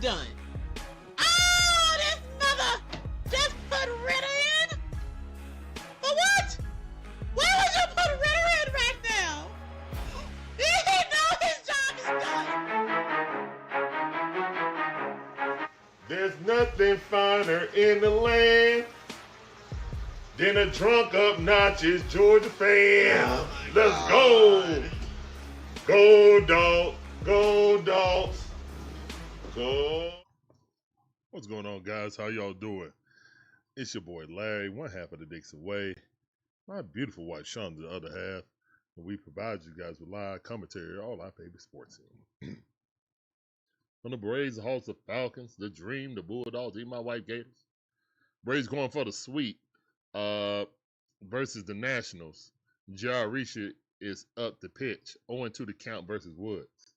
done. Oh, this mother just put Ritter in? For what? Why would you put Ritter in right now? He know his job is done. There's nothing finer in the land than a drunk, obnoxious Georgia fan. Oh Let's God. go. Go, dog. Go, dogs. Go. What's going on, guys? How y'all doing? It's your boy Larry, one half of the DIXON Way. My beautiful wife Sean, the other half. And we provide you guys with live commentary on all our favorite sports teams. From the Braves, the Hawks, the Falcons, the Dream, the Bulldogs, even my white Gators. Braves going for the sweep versus the Nationals. Garcia is up to pitch, 0-2 the count versus Woods.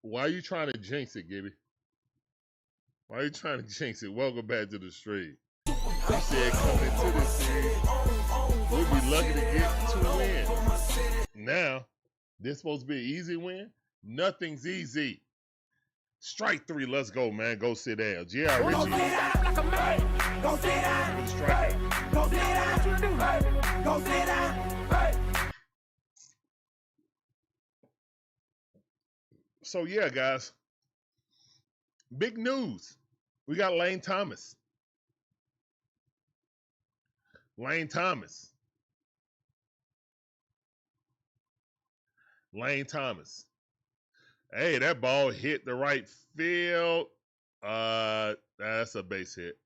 Why are you trying to jinx it, Gibby? Why are you trying to jinx it? Welcome back to the stream. We said coming to this series, we'll be lucky to get 2 wins. Now, this supposed to be an easy win? Nothing's easy. Strike 3, let's go, man. Go sit down. G.R. Richie. Go sit down like a man. Go sit down. Strike. Go sit down. Go sit down. So, yeah, guys. Big news. We got Lane Thomas. Lane Thomas. Hey, that ball hit the right field. That's a base hit.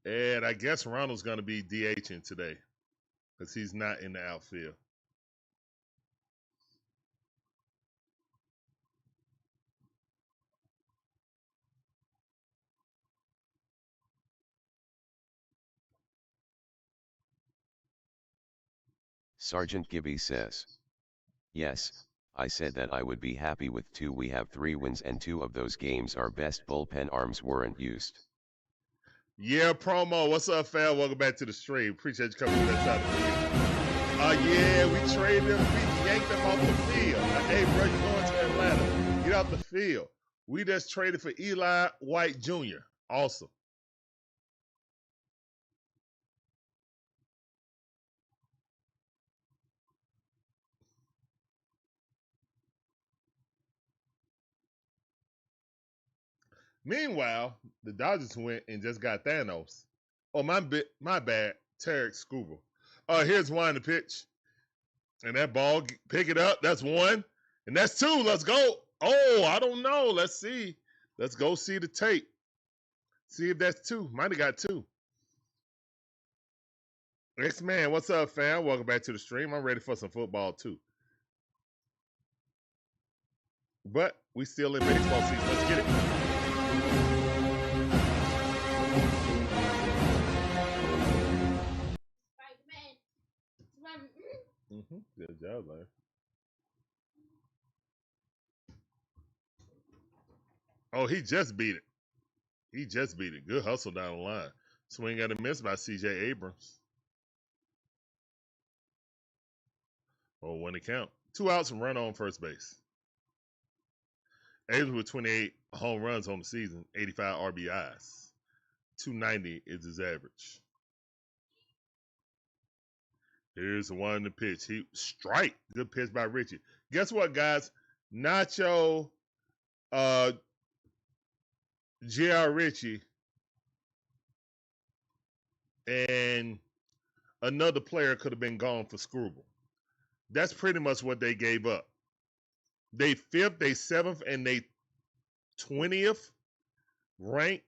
And I guess Ronald's going to be DHing today because he's not in the outfield. Sergeant Gibby says, yes, I said that I would be happy with 2. We have 3 wins and 2 of those games our best bullpen arms weren't used. Yeah, promo. What's up, fam? Welcome back to the stream. Appreciate you coming to that side of the field. Yeah, we traded him. We yanked him off the field. Hey, bro, you going to Atlanta. Get off the field. We just traded for Eli White Jr. Awesome. Meanwhile, the Dodgers went and just got Thanos. Oh, my bad. Tarek Scoober. Here's one to pitch. And that ball, pick it up. That's 1. And that's 2. Let's go. Oh, I don't know. Let's see. Let's go see the tape. See if that's 2. Might have got 2. X-Man, what's up, fam? Welcome back to the stream. I'm ready for some football, too. But we still in baseball season. Let's get it. Good job, man. Oh, he just beat it. Good hustle down the line. Swing and a miss by C.J. Abrams. Oh, 1 to count. 2 outs and run on first base. Abrams with 28 home runs on the season, 85 RBIs. 290 is his average. Here's the 1 to pitch. He strike. Good pitch by Richie. Guess what, guys? Nacho, J.R. Richie, and another player could have been gone for Scrooble. That's pretty much what they gave up. They 5th, they 7th, and they 20th ranked.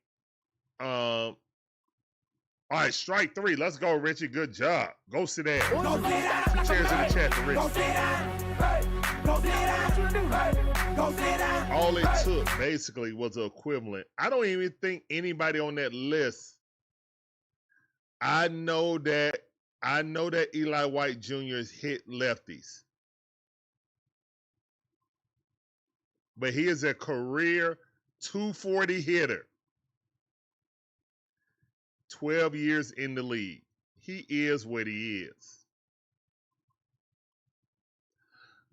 All right, strike 3. Let's go, Richie. Good job. Go sit down. Go sit down. 2 chairs in the chat for Richie. Go sit down. Go sit down. Go sit down. All it took basically was the equivalent. I don't even think anybody on that list. I know that Eli White Jr. has hit lefties. But he is a career 240 hitter. 12 years in the league. He is what he is.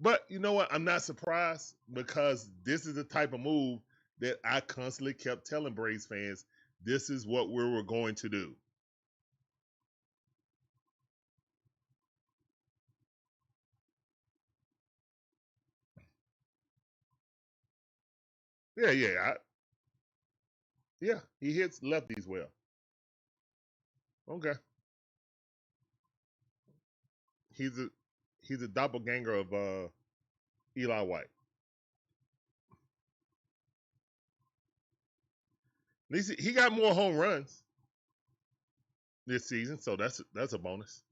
But you know what? I'm not surprised because this is the type of move that I constantly kept telling Braves fans, this is what we were going to do. Yeah, he hits lefties well. Okay. He's a doppelganger of Eli White. At least he got more home runs this season, so that's a bonus.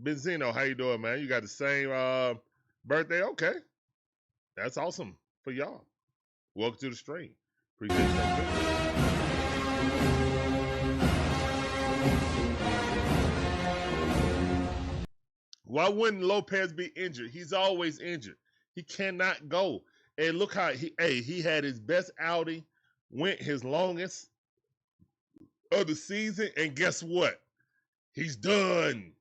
Benzino, how you doing, man? You got the same birthday? Okay. That's awesome for y'all. Welcome to the stream. Appreciate that. Why wouldn't Lopez be injured? He's always injured. He cannot go. And look how he had his best outing, went his longest of the season, and guess what? He's done.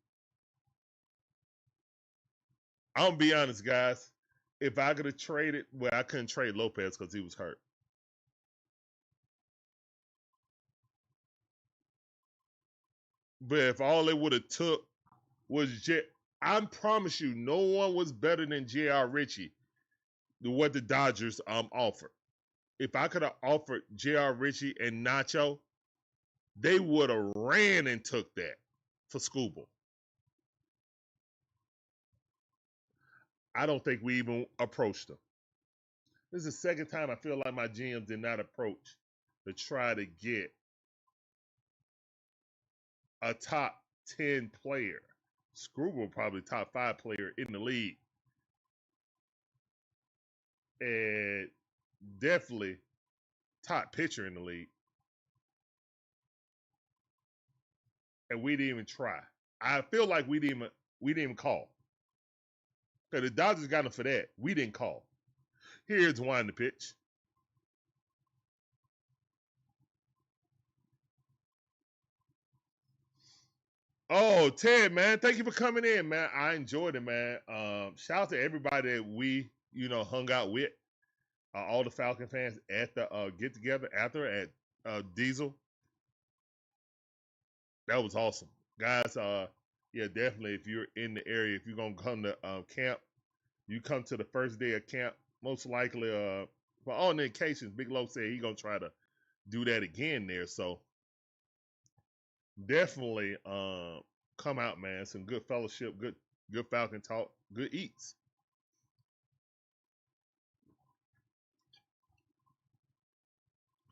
I'm gonna be honest, guys. If I could have traded, well, I couldn't trade Lopez because he was hurt. But if all it would have took was I promise you, no one was better than J.R. Ritchie than what the Dodgers offered. If I could have offered J.R. Ritchie and Nacho, they would have ran and took that for Scooble. I don't think we even approached them. This is the second time I feel like my GM did not approach to try to get a top 10 player. Scoogle probably top 5 player in the league. And definitely top pitcher in the league. And we didn't even try. I feel like we didn't even call. The Dodgers got him for that. We didn't call. Here's one to pitch. Oh, Ted, man, thank you for coming in, man. I enjoyed it, man. Shout out to everybody that we, hung out with. All the Falcon fans at the get together after at Diesel. That was awesome, guys. Yeah, definitely. If you're in the area, if you're gonna come to camp, you come to the first day of camp. Most likely, for all the occasions, Big Low said he's gonna try to do that again there. So definitely, come out, man. Some good fellowship, good Falcon talk, good eats.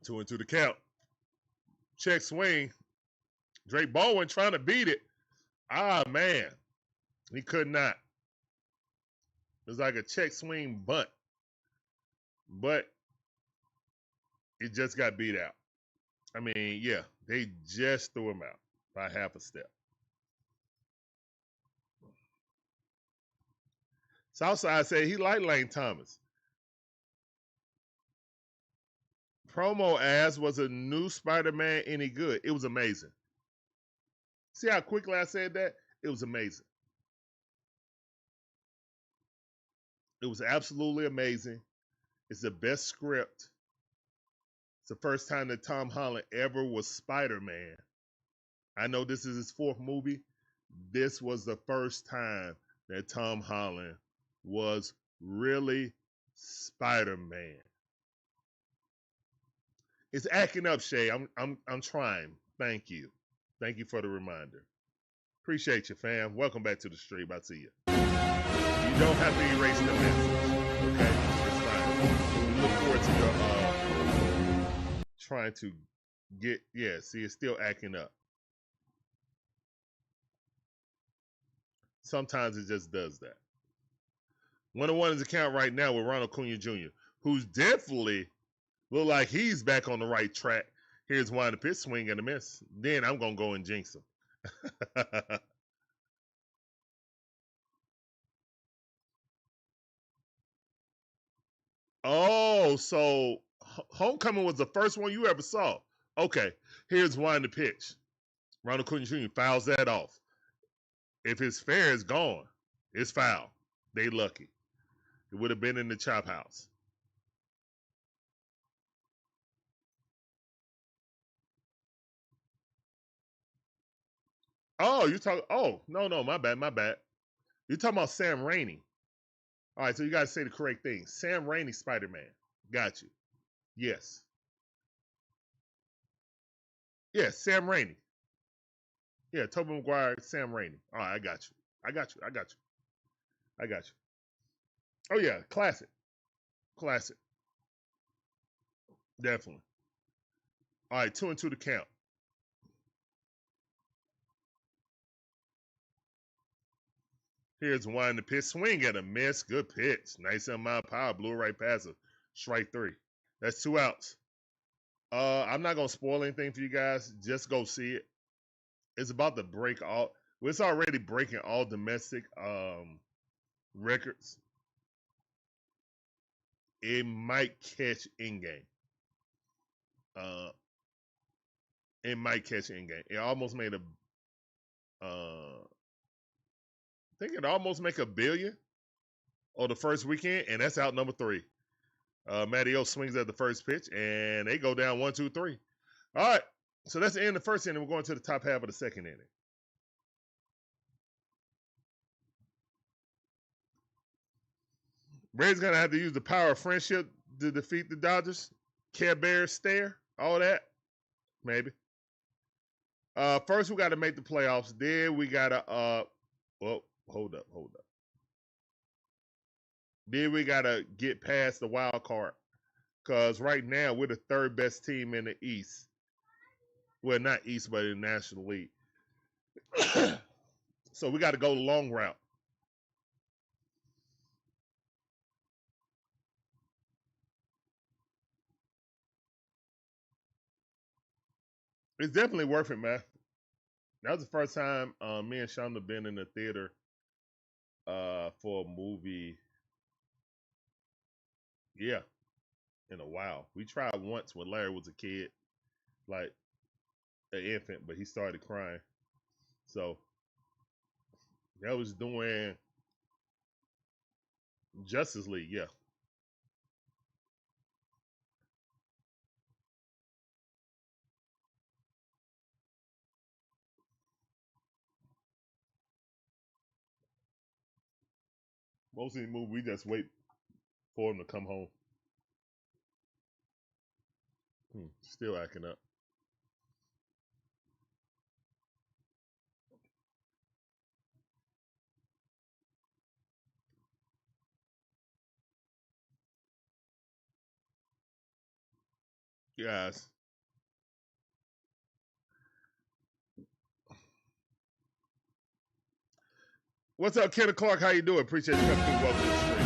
Two into the count. Check swing. Drake Baldwin trying to beat it. Ah, man. He could not. It was like a check swing bunt. But it just got beat out. I mean, yeah, they just threw him out by half a step. Southside said he liked Lane Thomas. Promo asked, was a new Spider-Man any good? It was amazing. See how quickly I said that? It was amazing. It was absolutely amazing. It's the best script. It's the first time that Tom Holland ever was Spider-Man. I know this is his 4th movie. This was the first time that Tom Holland was really Spider-Man. It's acting up, Shay. I'm trying. Thank you. Thank you for the reminder. Appreciate you, fam. Welcome back to the stream. I see you. You don't have to erase the message. Okay? It's fine. We look forward to your trying to get, see, it's still acting up. Sometimes it just does that. 101 is account right now with Ronald Acuna Jr., who's definitely look like he's back on the right track. Here's one to pitch, swing and a miss. Then I'm going to go and jinx him. Oh, so Homecoming was the first one you ever saw. Okay, here's one to pitch. Ronald Acuna Jr. fouls that off. If his fair is gone, it's foul. They lucky. It would have been in the chop house. Oh, you talk. Oh, no, my bad. You're talking about Sam Raimi. All right, so you got to say the correct thing. Sam Raimi, Spider-Man. Got you. Yes. Yes, Sam Raimi. Yeah, Tobey Maguire, Sam Raimi. All right, I got you. I got you. Oh, yeah, classic. Definitely. All right, 2-2 to count. Here's one to pitch. Swing at a miss. Good pitch. Nice amount of power. Blew it right past it. Strike 3. That's 2 outs. I'm not gonna spoil anything for you guys. Just go see it. It's about to break all. Well, it's already breaking all domestic records. It might catch in game. It might catch in game. It almost made a. I think it almost make $1 billion on the first weekend, and that's out number 3. Matty O swings at the first pitch, and they go down 1, 2, 3. All right, so that's the end of the first inning. We're going to the top half of the second inning. Brady's gonna have to use the power of friendship to defeat the Dodgers. Care Bear stare, all that, maybe. First we got to make the playoffs. Then we gotta well, hold up. Then we gotta get past the wild card. Because right now we're the 3rd best team in the East. Well, not East, but in the National League. So we got to go the long route. It's definitely worth it, man. That was the first time me and Sean have been in the theater for a movie. Yeah, in a while. We tried once when Larry was a kid, like an infant, but he started crying. So that was doing Justice League, yeah. Most of the movie, we just wait for him to come home. Still acting up. Guys. What's up, Kenna Clark? How you doing? Appreciate you coming through. Welcome to the stream.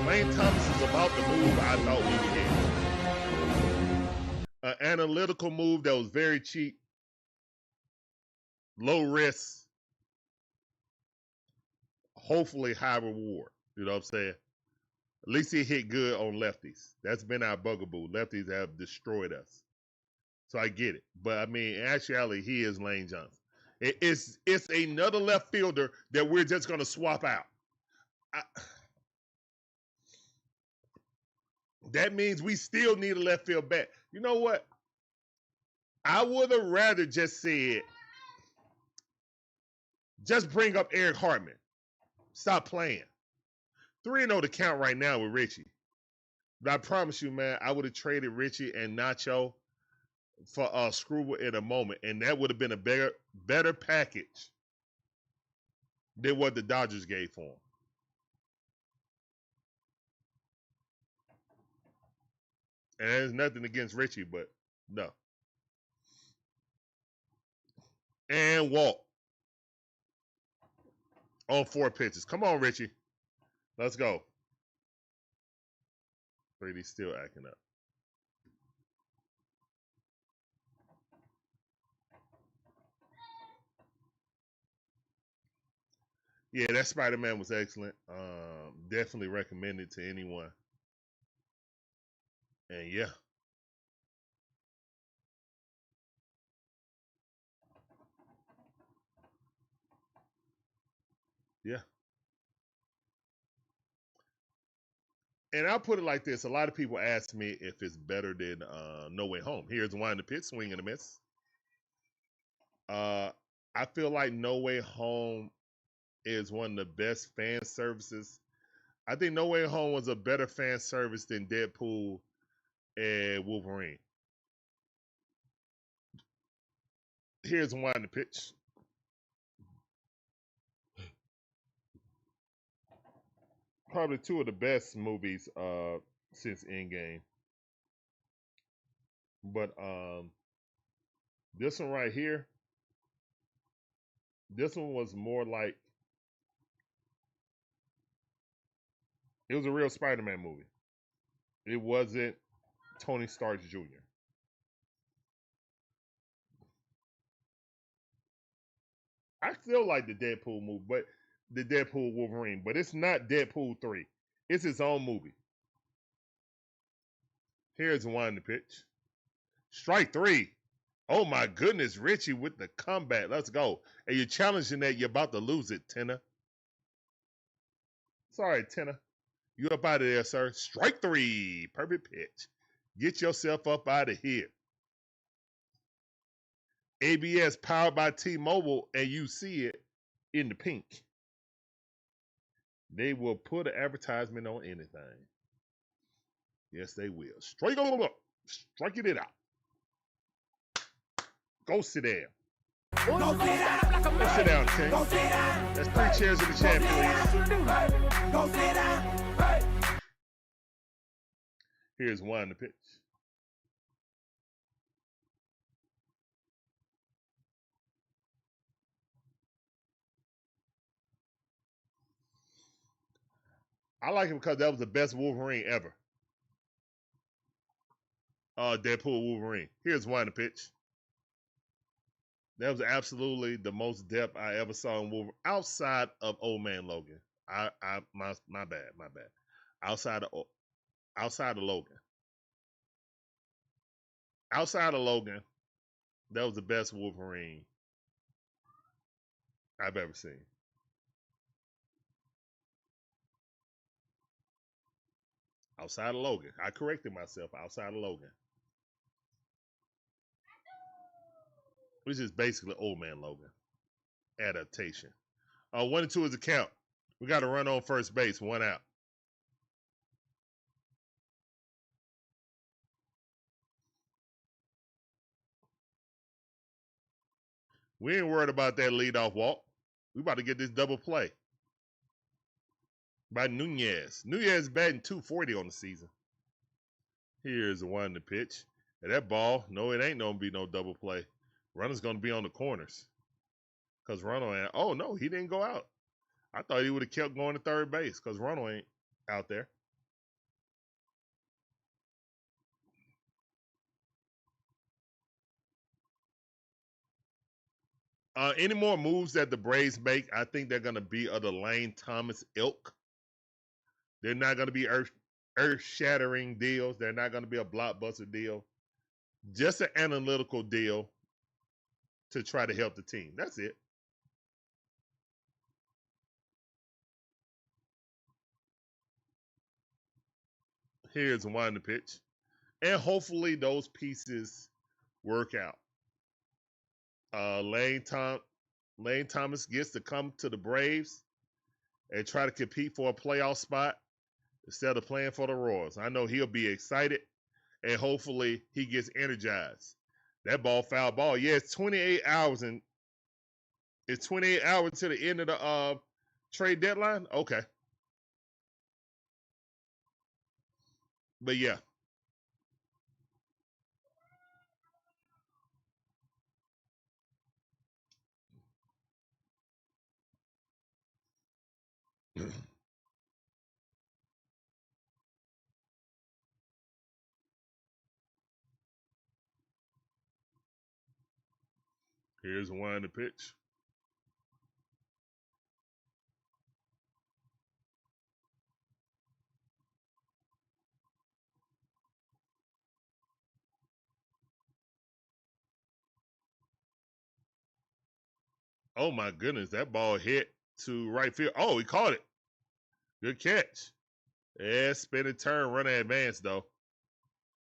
Lane Thomas is about the move I thought we would get. An analytical move that was very cheap, low risk, hopefully high reward. You know what I'm saying? At least he hit good on lefties. That's been our bugaboo. Lefties have destroyed us. So I get it. But I mean, in actuality, he is Lane Johnson. It's another left fielder that we're just going to swap out. That means we still need a left field bat. You know what? I would have rather just said, just bring up Eric Hartman. Stop playing. 3-0 to count right now with Richie. But I promise you, man, I would have traded Richie and Nacho for Screwball in a moment, and that would have been a better package than what the Dodgers gave for him. And there's nothing against Richie, but no. And walk on 4 pitches. Come on, Richie. Let's go. Brady's still acting up. Yeah, that Spider-Man was excellent. Definitely recommend it to anyone. And yeah. Yeah. And I'll put it like this. A lot of people ask me if it's better than No Way Home. Here's one in the pit, swing and a miss. I feel like No Way Home is one of the best fan services. I think No Way Home was a better fan service than Deadpool and Wolverine. Here's one in the pitch. Probably two of the best movies since Endgame. But this one right here, this one was more like it was a real Spider-Man movie. It wasn't Tony Stark Jr. I still like the Deadpool movie, but the Deadpool Wolverine, but it's not Deadpool 3. It's its own movie. Here's one in the pitch. Strike three. Oh my goodness, Richie with the comeback. Let's go. And you're challenging that. You're about to lose it, Tenna. Sorry, Tenna. You up out of there, sir. Strike three. Perfect pitch. Get yourself up out of here. ABS powered by T-Mobile, and you see it in the pink. They will put an advertisement on anything. Yes, they will. Strike it out. Go sit down. Go sit down. Go sit down, King. Go sit down. That's 3 chairs in the chair, please. Go sit down. Hey. Here's one in the pitch. I like it because that was the best Wolverine ever. Deadpool Wolverine. Here's one in the pitch. That was absolutely the most depth I ever saw in Wolverine outside of Old Man Logan. My bad. Outside of Logan. Outside of Logan, that was the best Wolverine I've ever seen. Outside of Logan. I corrected myself. Outside of Logan. Which is basically Old Man Logan. Adaptation. 1 and 2 is the count. We got to run on first base. 1 out. We ain't worried about that leadoff walk. We about to get this double play. By Nunez. Nunez batting .240 on the season. Here's the one in the pitch. And that ball, no, it ain't going to be no double play. Runner's going to be on the corners. Because Ronald, oh no, he didn't go out. I thought he would have kept going to third base because Ronald ain't out there. Any more moves that the Braves make, I think they're going to be of the Lane Thomas ilk. They're not going to be earth-shattering deals. They're not going to be a blockbuster deal. Just an analytical deal to try to help the team. That's it. Here's one in the pitch. And hopefully those pieces work out. Lane Thomas gets to come to the Braves and try to compete for a playoff spot instead of playing for the Royals. I know he'll be excited, and hopefully he gets energized. That ball, foul ball. Yeah, it's 28 hours, and it's 28 hours to the end of the trade deadline. Okay. But yeah. Here's one in the pitch. Oh my goodness, that ball hit to right field. Oh, he caught it. Good catch. Yeah, spin and turn, runner advance though.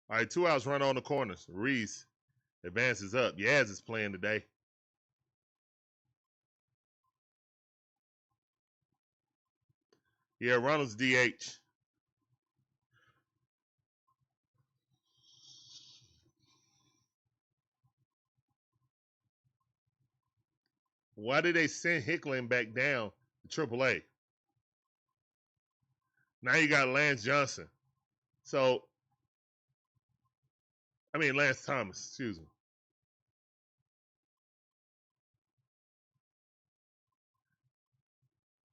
All right, 2 outs, run on the corners. Reese advances up. Yaz is playing today. Yeah, Ronald's DH. Why did they send Hickling back down to AAA? Now you got Lance Johnson. So, I mean, Lance Thomas, excuse me.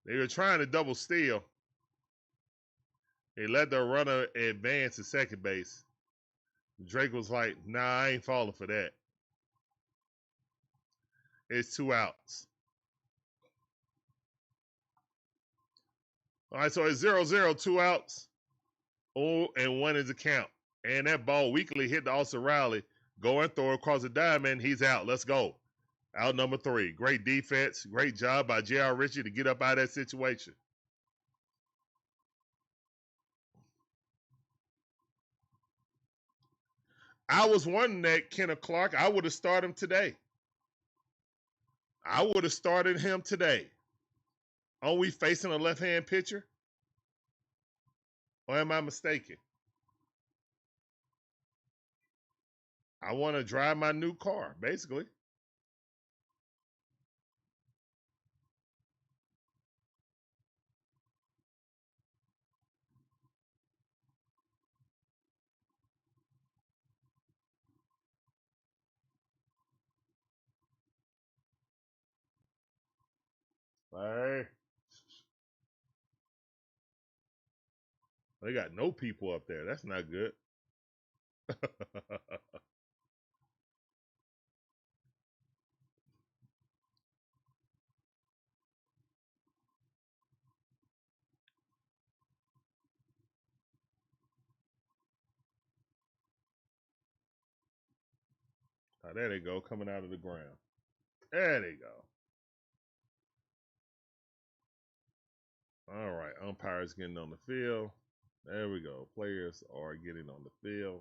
They were trying to double steal. They let the runner advance to second base. Drake was like, nah, I ain't falling for that. It's 2 outs. All right, so it's 0-0, 2 outs. Oh, and 1 is the count. And that ball weakly hit the Austin Riley. Go and throw across the diamond. He's out. Let's go. Out number 3. Great defense. Great job by J.R. Ritchie to get up out of that situation. I was wondering that Kenneth Clark, I would have started him today. I would have started him today. Are we facing a left-hand pitcher? Or am I mistaken? I want to drive my new car, basically. Hey. They got no people up there. That's not good. Oh, there they go, coming out of the ground. There they go. All right, umpires getting on the field. There we go. Players are getting on the field.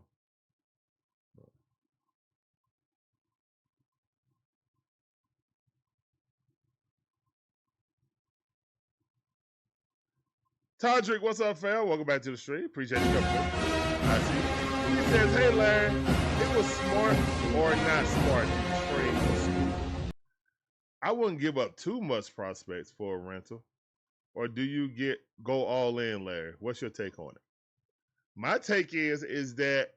Todrick, what's up, fam? Welcome back to the stream. Appreciate you coming. I see. He says, hey, Larry, it was smart or not smart to trade for school. I wouldn't give up too much prospects for a rental. Or do you go all in, Larry? What's your take on it? My take is that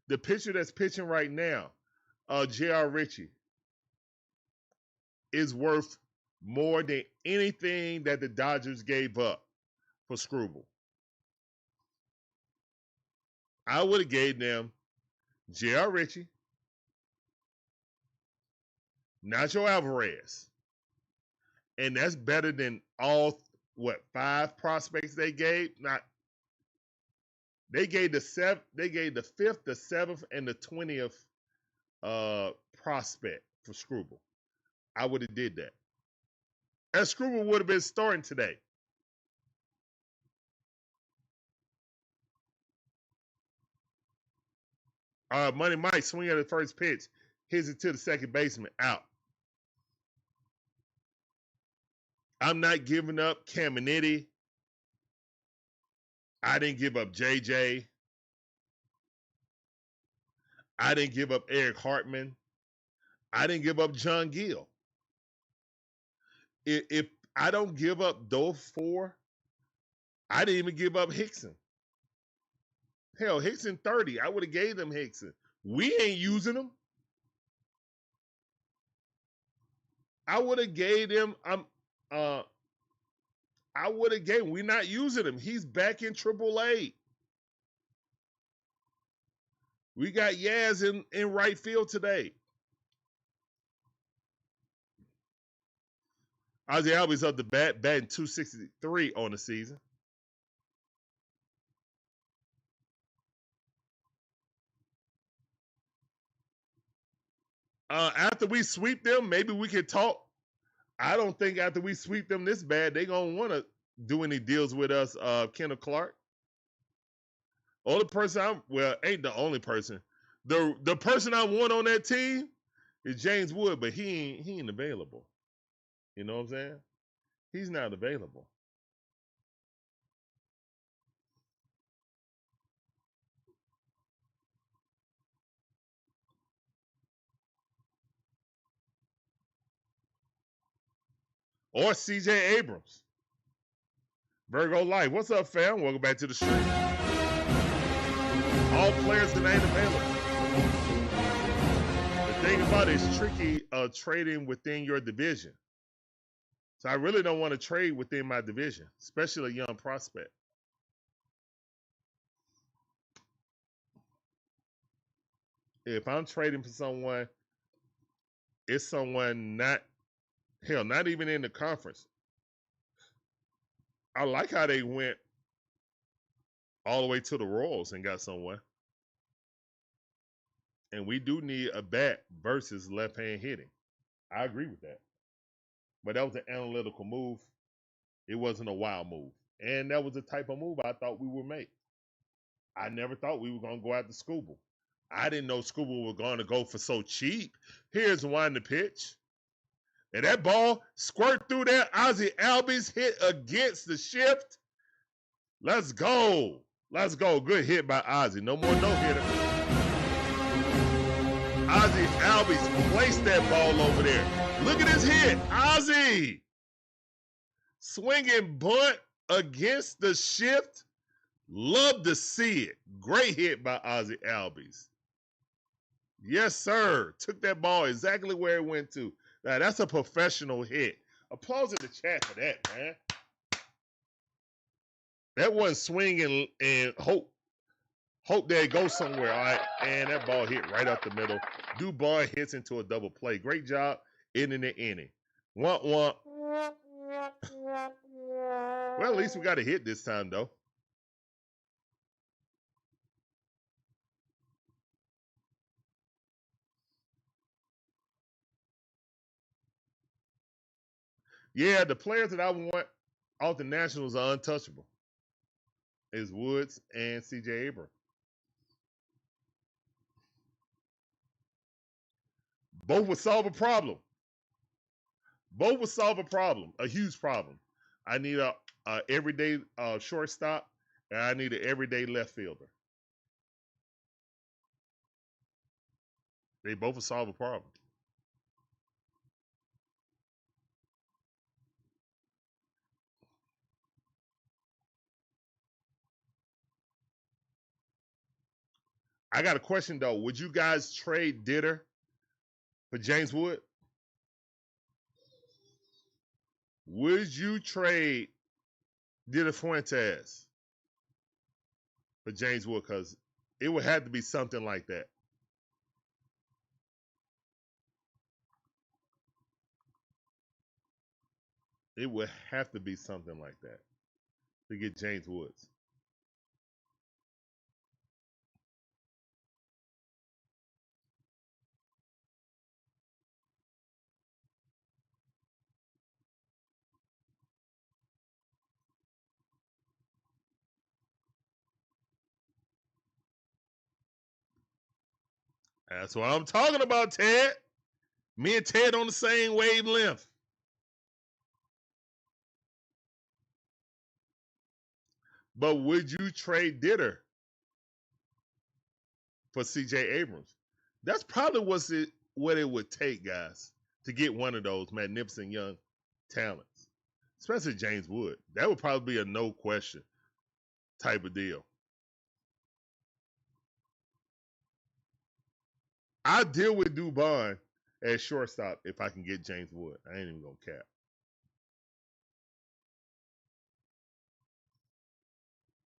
the pitcher that's pitching right now, J.R. Ritchie, is worth more than anything that the Dodgers gave up for Struble. I would have gave them J.R. Ritchie, Nacho Alvarez, and that's better than all 5 prospects they gave. They gave the 5th, the 7th, and the 20th prospect for Struble. I would have did that. And Struble would have been starting today. Money Mike swing at the first pitch, hits it to the second baseman, out. I'm not giving up Caminiti. I didn't give up JJ. I didn't give up Eric Hartman. I didn't give up John Gill. If I don't give up those 4, I didn't even give up Hickson. Hell, Hickson 30. I would have gave them Hickson. We ain't using them. I would have gave them. I would have gave him. We're not using him. He's back in AAA. We got Yaz in right field today. Ozzie Albies up the bat, batting .263 on the season. After we sweep them, maybe we can talk I don't think after we sweep them this bad, they gonna want to do any deals with us. Kendall Clark. Only person ain't the only person. The person I want on that team is James Wood, but he ain't available. You know what I'm saying? He's not available. Or CJ Abrams. Virgo Life. What's up, fam? Welcome back to the stream. All players that ain't available. The thing about it is tricky trading within your division. So I really don't want to trade within my division, especially a young prospect. If I'm trading for someone, it's someone not even in the conference. I like how they went all the way to the Royals and got someone. And we do need a bat versus left-hand hitting. I agree with that. But that was an analytical move. It wasn't a wild move. And that was the type of move I thought we would make. I never thought we were going to go after Scooble. I didn't know Scooble was going to go for so cheap. Here's one to pitch. And that ball squirt through there. Ozzie Albies hit against the shift. Let's go. Let's go. Good hit by Ozzie. No more no-hitter. Ozzie Albies placed that ball over there. Look at his hit. Ozzie. Swinging bunt against the shift. Love to see it. Great hit by Ozzie Albies. Yes, sir. Took that ball exactly where it went to. Now, that's a professional hit. Applause in the chat for that, man. That one swing and hope that it goes somewhere. All right. And that ball hit right up the middle. Dubon hits into a double play. Great job ending the inning. Womp womp. Well, at least we got a hit this time, though. Yeah, the players that I want off the Nationals are untouchable. Is Woods and CJ Abrams. Both would solve a problem. Both would solve a problem, a huge problem. I need a everyday shortstop, and I need an everyday left fielder. They both would solve a problem. I got a question, though. Would you guys trade Ditter for James Wood? Would you trade Ditter Fuentes for James Wood? Because it would have to be something like that. It would have to be something like that to get James Woods. That's what I'm talking about, Ted. Me and Ted on the same wavelength. But would you trade Ditter for CJ Abrams? That's probably what it would take, guys, to get one of those magnificent young talents, especially James Wood. That would probably be a no question type of deal. I deal with Dubon as shortstop if I can get James Wood. I ain't even gonna cap.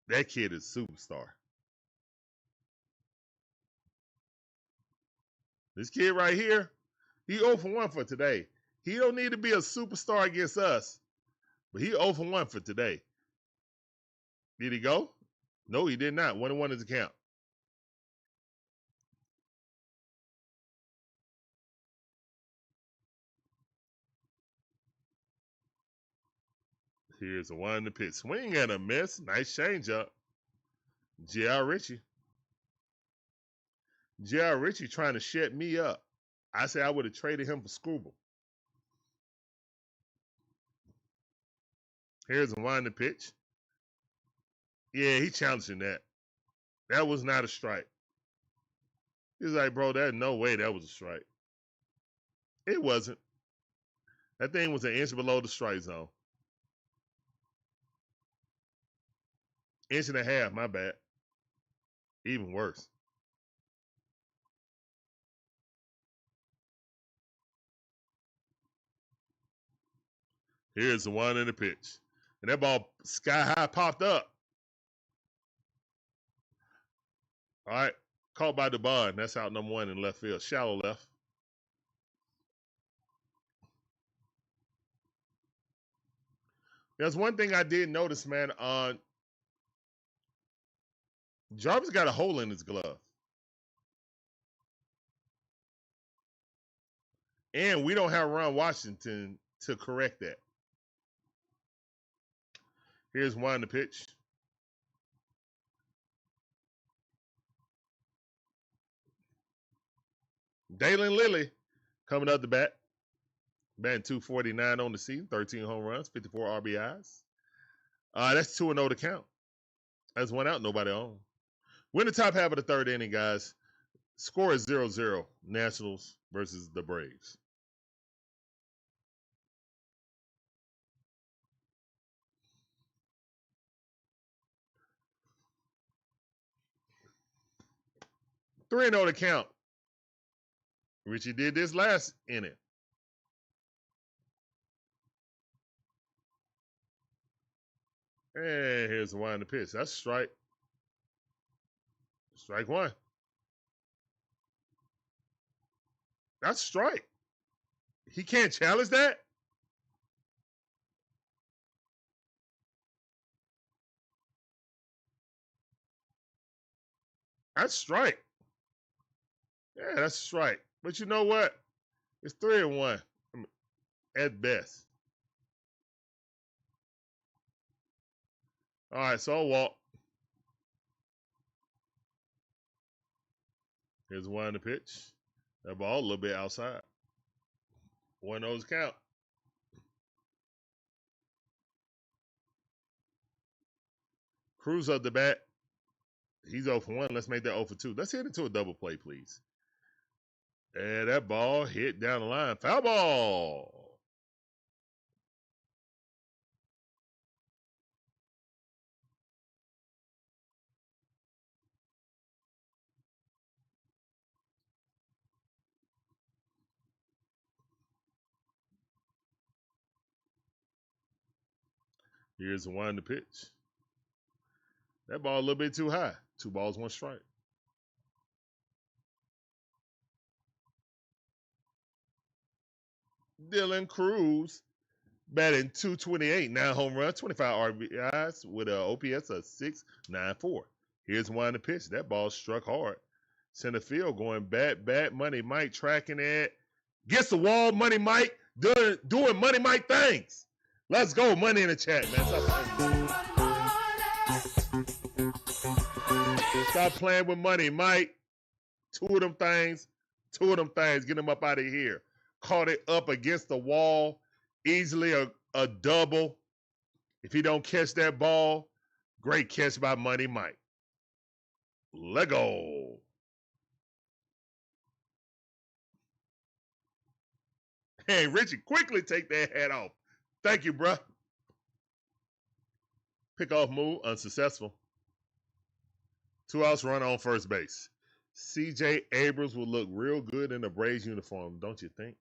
That kid is a superstar. This kid right here, he 0 for 1 for today. He don't need to be a superstar against us, but he 0 for 1 for today. Did he go? No, he did not. 1-1 is the count. Here's the one in the pitch. Swing and a miss. Nice changeup. J.R. Ritchie. J.R. Ritchie trying to shut me up. I say I would have traded him for Scooble. Here's the one in the pitch. Yeah, he challenging that. That was not a strike. He's like, bro, there's no way that was a strike. It wasn't. That thing was an inch below the strike zone. Inch and a half, my bad. Even worse. Here's the one in the pitch. And that ball sky high popped up. All right. Caught by the bond. That's out number one in left field. Shallow left. There's one thing I did notice, man. Jarvis got a hole in his glove. And we don't have Ron Washington to correct that. Here's one in the pitch. Dalen Lilly coming up the bat. Batting .249 on the season, 13 home runs, 54 RBIs. That's 2-0 to count. That's one out, nobody on. We're in the top half of the third inning, guys. Score is 0-0. Nationals versus the Braves. Three 3-0 to count. Richie did this last inning. And here's the one in the pitch. That's strike. Strike one. That's strike. He can't challenge that? That's strike. Yeah, that's strike. But you know what? It's 3-1 at best. All right, so I'll walk. Here's one in the pitch. That ball a little bit outside. 1-0's count. Cruz up the bat. He's 0 for 1. Let's make that 0 for 2. Let's hit into a double play, please. And that ball hit down the line. Foul ball. Here's the one in the pitch. That ball a little bit too high. 2 balls, 1 strike. Dylan Cruz batting .228, 9 home runs, 25 RBIs with an OPS of .694. Here's one in the pitch. That ball struck hard. Center field going bat. Money Mike tracking it. Gets the wall. Money Mike doing Money Mike things. Let's go. Money in the chat, man. Stop playing with Money Mike. Two of them things. Get him up out of here. Caught it up against the wall. Easily a double. If he don't catch that ball, great catch by Money Mike. Lego. Hey, Richie, quickly take that hat off. Thank you, bruh. Pickoff move, unsuccessful. 2 outs, run on first base. C.J. Abrams will look real good in a Braves uniform, don't you think?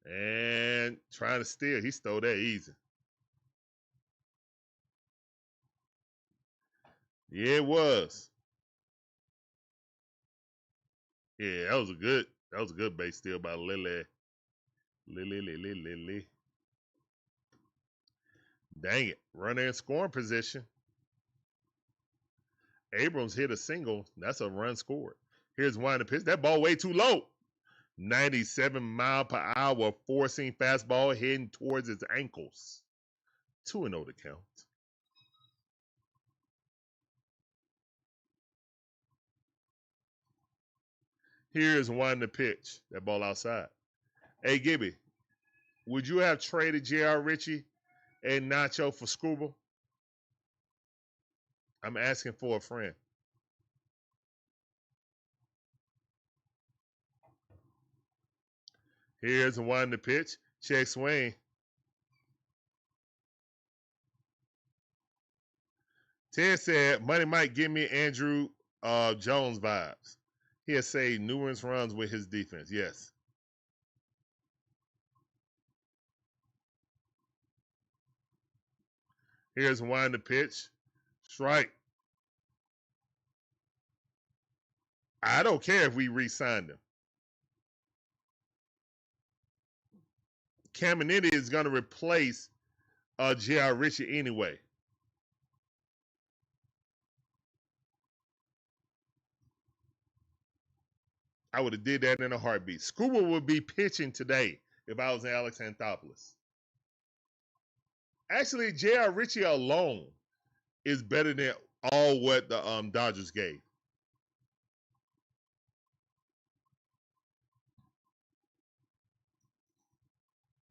And trying to steal. He stole that easy. Yeah, it was. Yeah, that was a good base steal by Lily. Dang it. Runner in scoring position. Abrams hit a single. That's a run scored. Here's one to pitch. That ball way too low. 97 mile per hour forcing fastball heading towards his ankles. 2-0 to count. Here's one to pitch. That ball outside. Hey, Gibby, would you have traded J.R. Ritchie and Nacho for Scuba? I'm asking for a friend. Here's one to pitch. Check swing. Ted said, Money might give me Andrew Jones vibes. He has saved numerous runs with his defense. Yes. Here's one to pitch. Strike. I don't care if we re-signed him. Caminiti is going to replace J.R. Ritchie anyway. I would have did that in a heartbeat. Scuba would be pitching today if I was in Alex Anthopoulos. Actually, J.R. Ritchie alone is better than all what the Dodgers gave.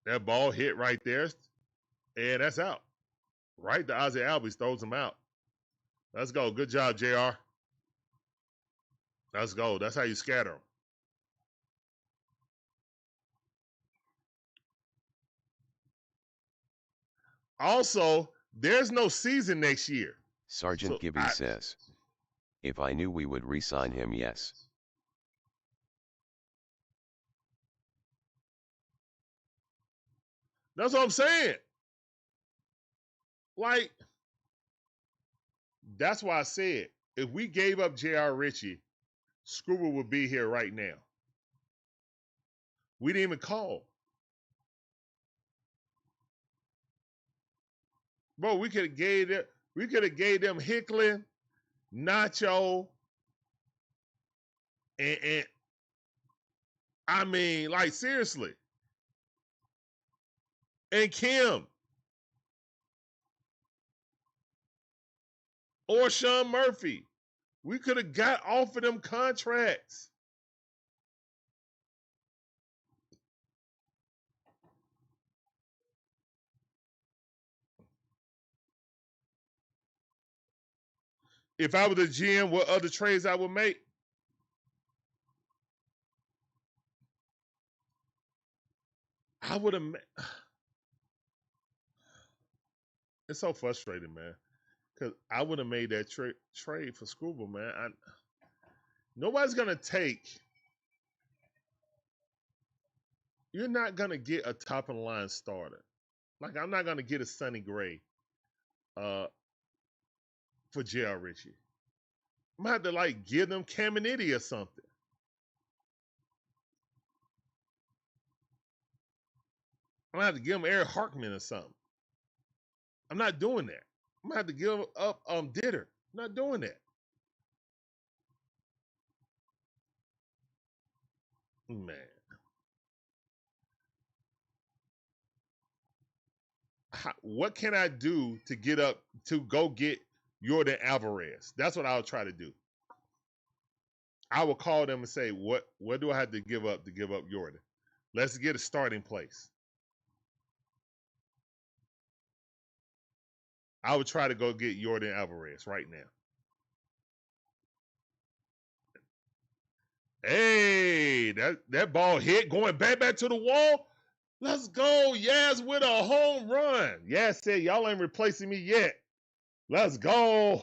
That ball hit right there, and that's out. Right to Ozzie Albies, throws him out. Let's go. Good job, JR. Let's go. That's how you scatter them. Also, there's no season next year. Sergeant Gibby says, if I knew we would re-sign him, yes. That's what I'm saying. Like, that's why I said, if we gave up J.R. Ritchie, Scuba would be here right now. We didn't even call. Bro, we could have gave them Hicklin, Nacho, and I mean, like, seriously. And Kim. Or Sean Murphy. We could have got off of them contracts. If I was the GM, what other trades I would make? I would have. It's so frustrating, man. Because I would have made that trade for Scuba, man. Nobody's going to take. You're not going to get a top of the line starter. Like, I'm not going to get a Sonny Gray for J.R. Ritchie. I'm going to have to, like, give them Caminiti or something. I'm going to have to give them Eric Harkman or something. I'm not doing that. I'm going to have to give up Ditter. I'm not doing that. Man. What can I do to get up to go get Jordan Alvarez? That's what I'll try to do. I will call them and say, what do I have to give up Jordan? Let's get a starting place. I would try to go get Jordan Alvarez right now. Hey, that ball hit going back to the wall. Let's go. Yaz with a home run. Yaz said, y'all ain't replacing me yet. Let's go.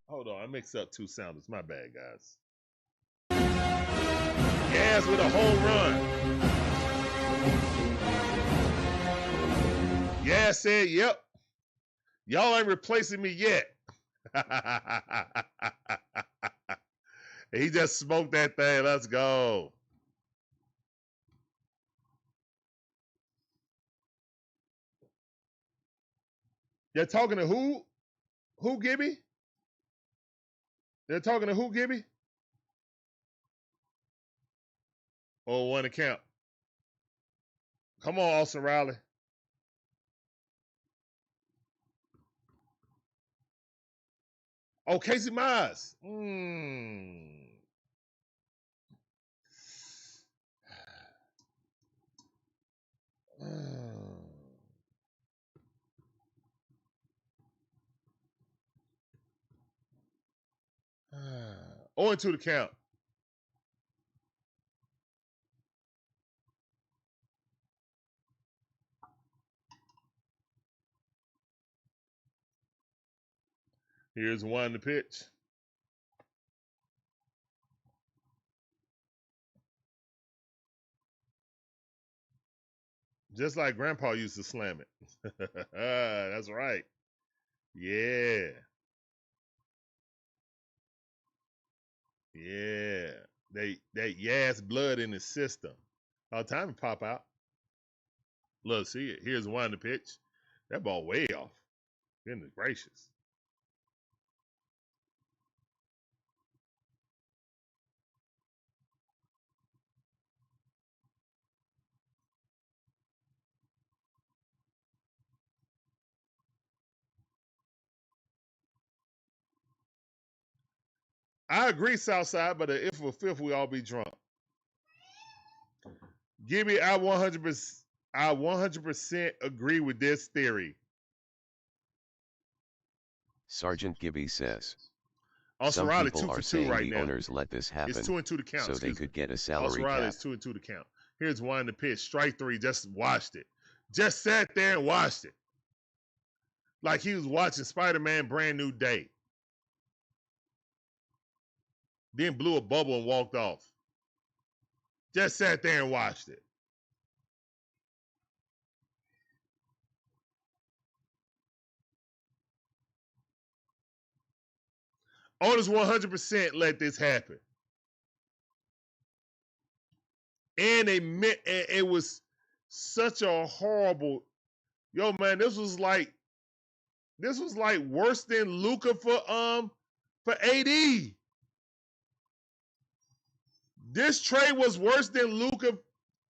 Hold on. I mixed up two sounders. My bad, guys. Yaz with a home run. Yaz said, yep. Y'all ain't replacing me yet. He just smoked that thing. Let's go. They're talking to who? Who, Gibby? They're talking to who, Gibby? Oh, one account. Come on, Austin Riley. Oh, Casey Mize. Oh, into the count. Here's one to pitch. Just like Grandpa used to slam it. That's right. Yeah. Yeah. That Yaz blood in his system. All the time to pop out. Love to see it. Here's one to pitch. That ball way off. Goodness gracious. I agree, Southside, but if we're fifth, we all be drunk. Gibby, I 100% agree with this theory. Sergeant Gibby says. Also, Some Riley, people 2 for are 2 saying right the now. owners let this happen. It's 2 and 2 to count. So they could get a salary Also, Riley, cap. it's 2 and 2 to count. Here's one to pitch. Strike 3. Just watched it. Just sat there and watched it. Like he was watching Spider-Man Brand New Day. Then blew a bubble and walked off. Just sat there and watched it. Owners 100% let this happen. And it was such a horrible, yo man, this was like worse than Luka for AD. This trade was worse than Luka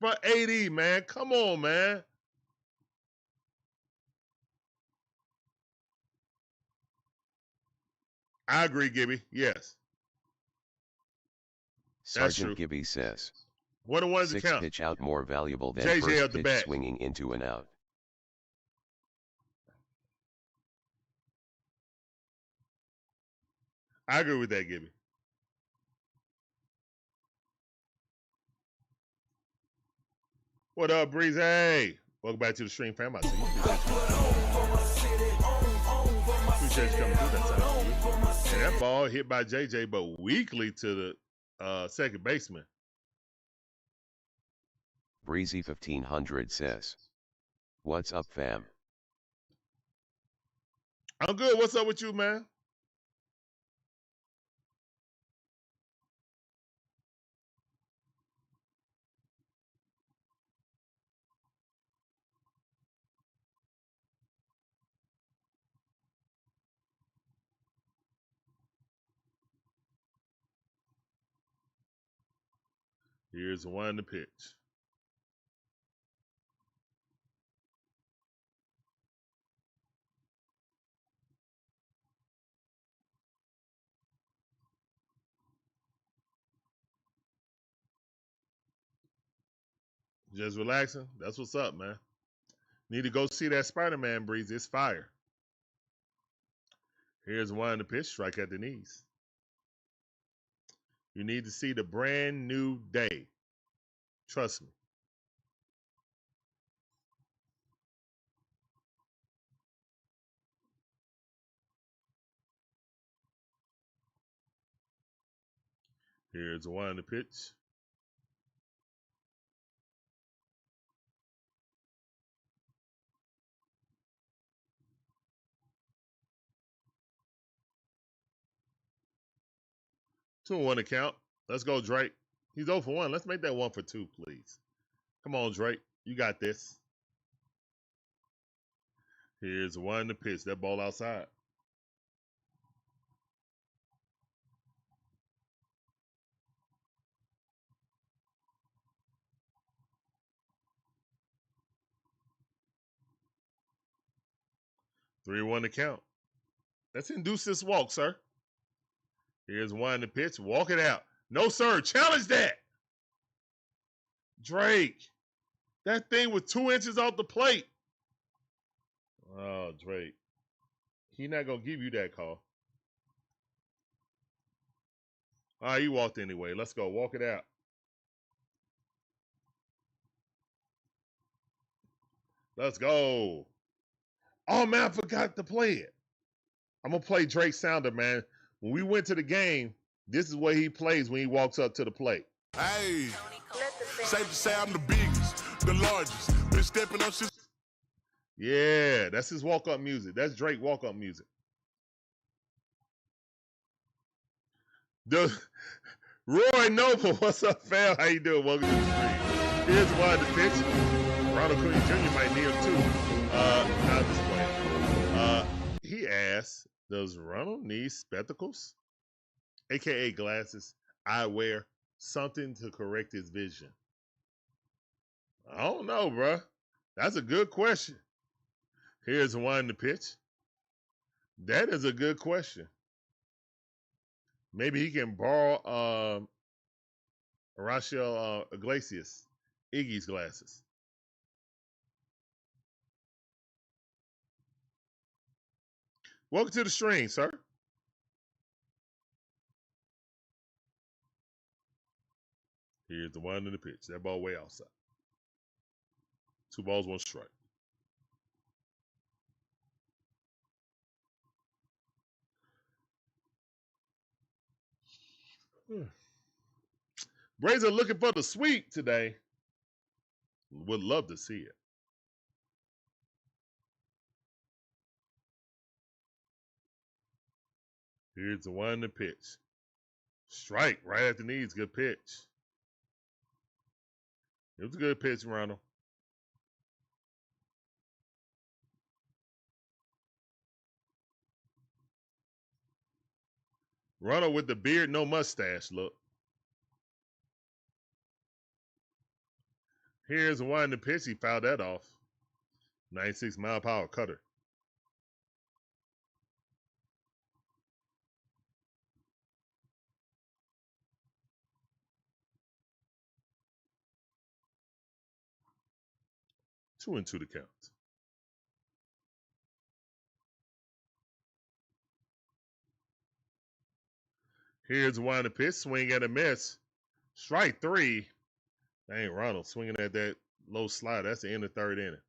for AD, man. Come on, man. I agree, Gibby. Yes. Sergeant Gibby says. What a one to 6 count. pitch out more valuable than JJ first at the pitch bat. swinging into an out. I agree with that, Gibby. What up, Breeze? Hey, welcome back to the stream, fam. I see you. Appreciate you coming through that time. And that ball hit by JJ, but weakly to the second baseman. Breezy 1500 says. What's up, fam? I'm good. What's up with you, man? Here's one to pitch. Just relaxing. That's what's up, man. Need to go see that Spider-Man, Breeze. It's fire. Here's one to pitch. Strike at the knees. You need to see the brand new day. Trust me. Here's one to pitch. Two and 1 to count. Let's go, Drake. He's 0 for 1. Let's make that 1 for 2, please. Come on, Drake. You got this. Here's one to pitch. That ball outside. Three one to count. Let's induce this walk, sir. Here's one to pitch. Walk it out. No, sir. Challenge that. Drake. That thing was 2 inches off the plate. Oh, Drake. He not going to give you that call. All right, you walked anyway. Let's go. Walk it out. Let's go. Oh, man, I forgot to play it. I'm going to play Drake Sounder, man. When we went to the game, this is what he plays when he walks up to the plate. Hey, safe to say I'm the biggest, the largest. Been stepping up since. Yeah, that's his walk-up music. That's Drake walk-up music. Roy Noble, what's up, fam? How you doing? Welcome to the stream. Here's one to pitch. Ronald Acuna Jr. might need him too. Not this way. He asked, does Ronald need spectacles? AKA glasses, eyewear, something to correct his vision. I don't know, bro. That's a good question. Here's one to pitch. That is a good question. Maybe he can borrow Rachel Iglesias, Iggy's glasses. Welcome to the stream, sir. Here's the one in the pitch. That ball way outside. 2 balls, 1 strike. Braves are looking for the sweep today. Would love to see it. Here's the one to pitch. Strike right at the knees. Good pitch. It was a good pitch, Ronald. Ronald with the beard, no mustache look. Here's one to pitch. He fouled that off. 96-mile-per-hour cutter. Two and two to count. Here's one to pitch. Swing and a miss. Strike 3. Dang, Ronald swinging at that low slide. That's the end of the 3rd inning.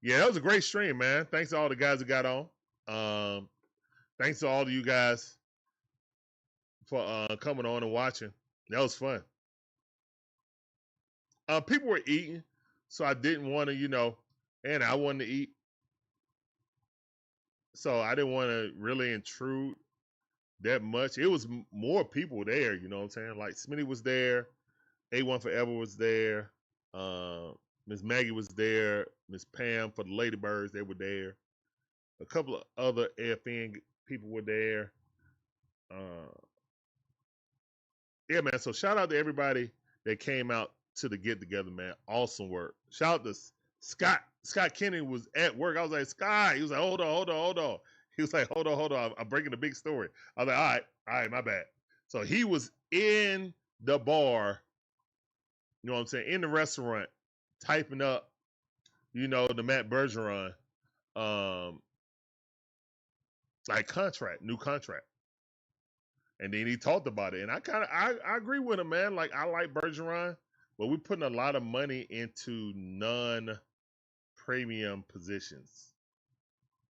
Yeah, that was a great stream, man. Thanks to all the guys that got on. Thanks to all of you guys for coming on and watching. That was fun. People were eating, so I didn't want to, and I wanted to eat. So I didn't want to really intrude that much. It was more people there, you know what I'm saying? Like Smitty was there. A1 Forever was there. Miss Maggie was there. Miss Pam for the Ladybirds, they were there. A couple of other AFN people were there. Yeah, man. So shout out to everybody that came out to the get together, man. Awesome work. Shout out to Scott. Scott Kennedy was at work. I was like, Scott. He was like, hold on. He was like, hold on. I'm breaking a big story. I was like, all right, my bad. So he was in the bar, you know what I'm saying, in the restaurant, typing up, the Matt Bergeron, new contract. And then he talked about it. And I agree with him, man. Like, I like Bergeron, but we're putting a lot of money into non-premium positions.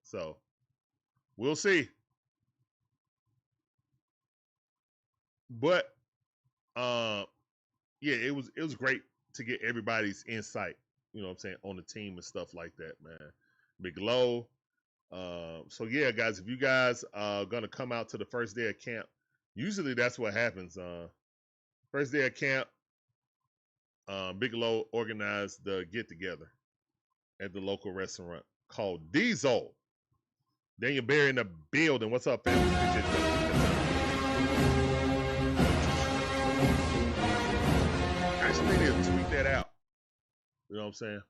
So we'll see. But yeah, it was great to get everybody's insight, you know what I'm saying, on the team and stuff like that, man. Big Low. So yeah, guys, if you guys are gonna come out to the first day of camp, usually that's what happens. First day of camp, Big Low organized the get together at the local restaurant called Diesel. Daniel Barry in the building. What's up, family? Appreciate you. Actually, they need to tweet that out. You know what I'm saying?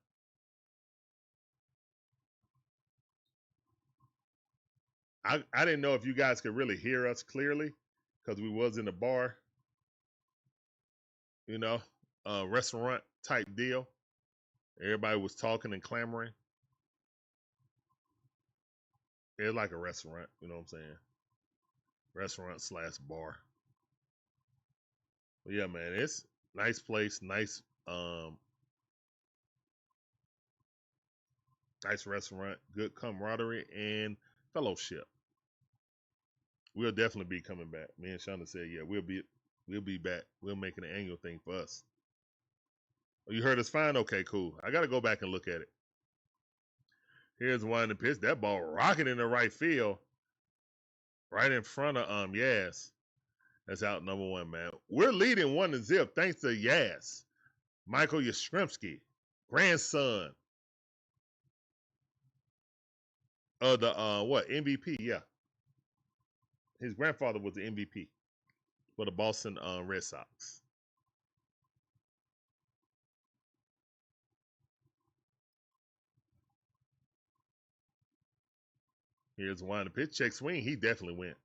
I didn't know if you guys could really hear us clearly because we was in the bar, you know, restaurant type deal. Everybody was talking and clamoring. It's like a restaurant, you know what I'm saying? Restaurant / bar. But yeah, man, it's nice place, nice nice restaurant, good camaraderie and fellowship. We'll definitely be coming back. Me and Shonda said, yeah, we'll be back. We'll make it an annual thing for us. Oh, you heard us fine? Okay, cool. I gotta go back and look at it. Here's one in the pitch. That ball rocking in the right field. Right in front of Yaz. That's out number 1, man. We're leading 1-0 thanks to Yaz. Michael Yastrzemski, grandson of the MVP, yeah. His grandfather was the MVP for the Boston Red Sox. Here's one. The pitch check swing. He definitely went.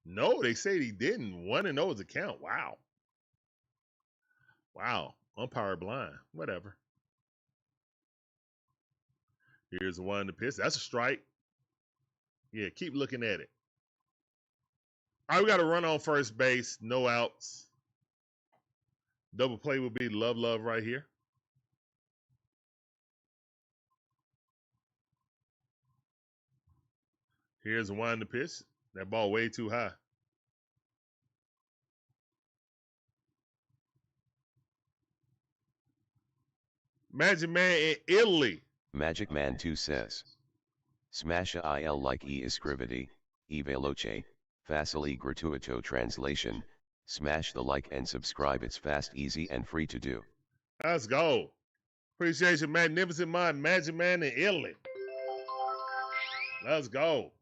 No, they said he didn't. 1-0 is a count. Wow. Wow. Umpire blind. Whatever. Here's one. The pitch. That's a strike. Yeah, keep looking at it. All right, we got a run on first base. No outs. Double play will be love right here. Here's one to pitch. That ball way too high. Magic Man in Italy. Magic Man 2 says. Smasha il like e iscriviti, e veloce, facile gratuito translation, smash the like and subscribe, it's fast, easy and free to do. Let's go. Appreciate your magnificent mind, Magic Man in Italy. Let's go.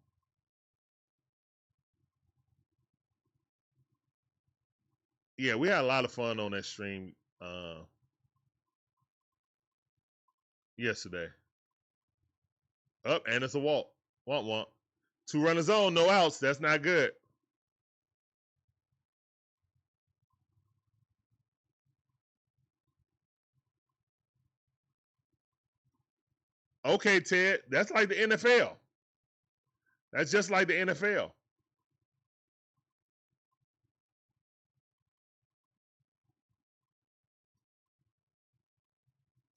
Yeah, we had a lot of fun on that stream yesterday. Up, and it's a walk. Want. 2 runners on, no outs. That's not good. Okay, Ted. That's like the NFL. That's just like the NFL.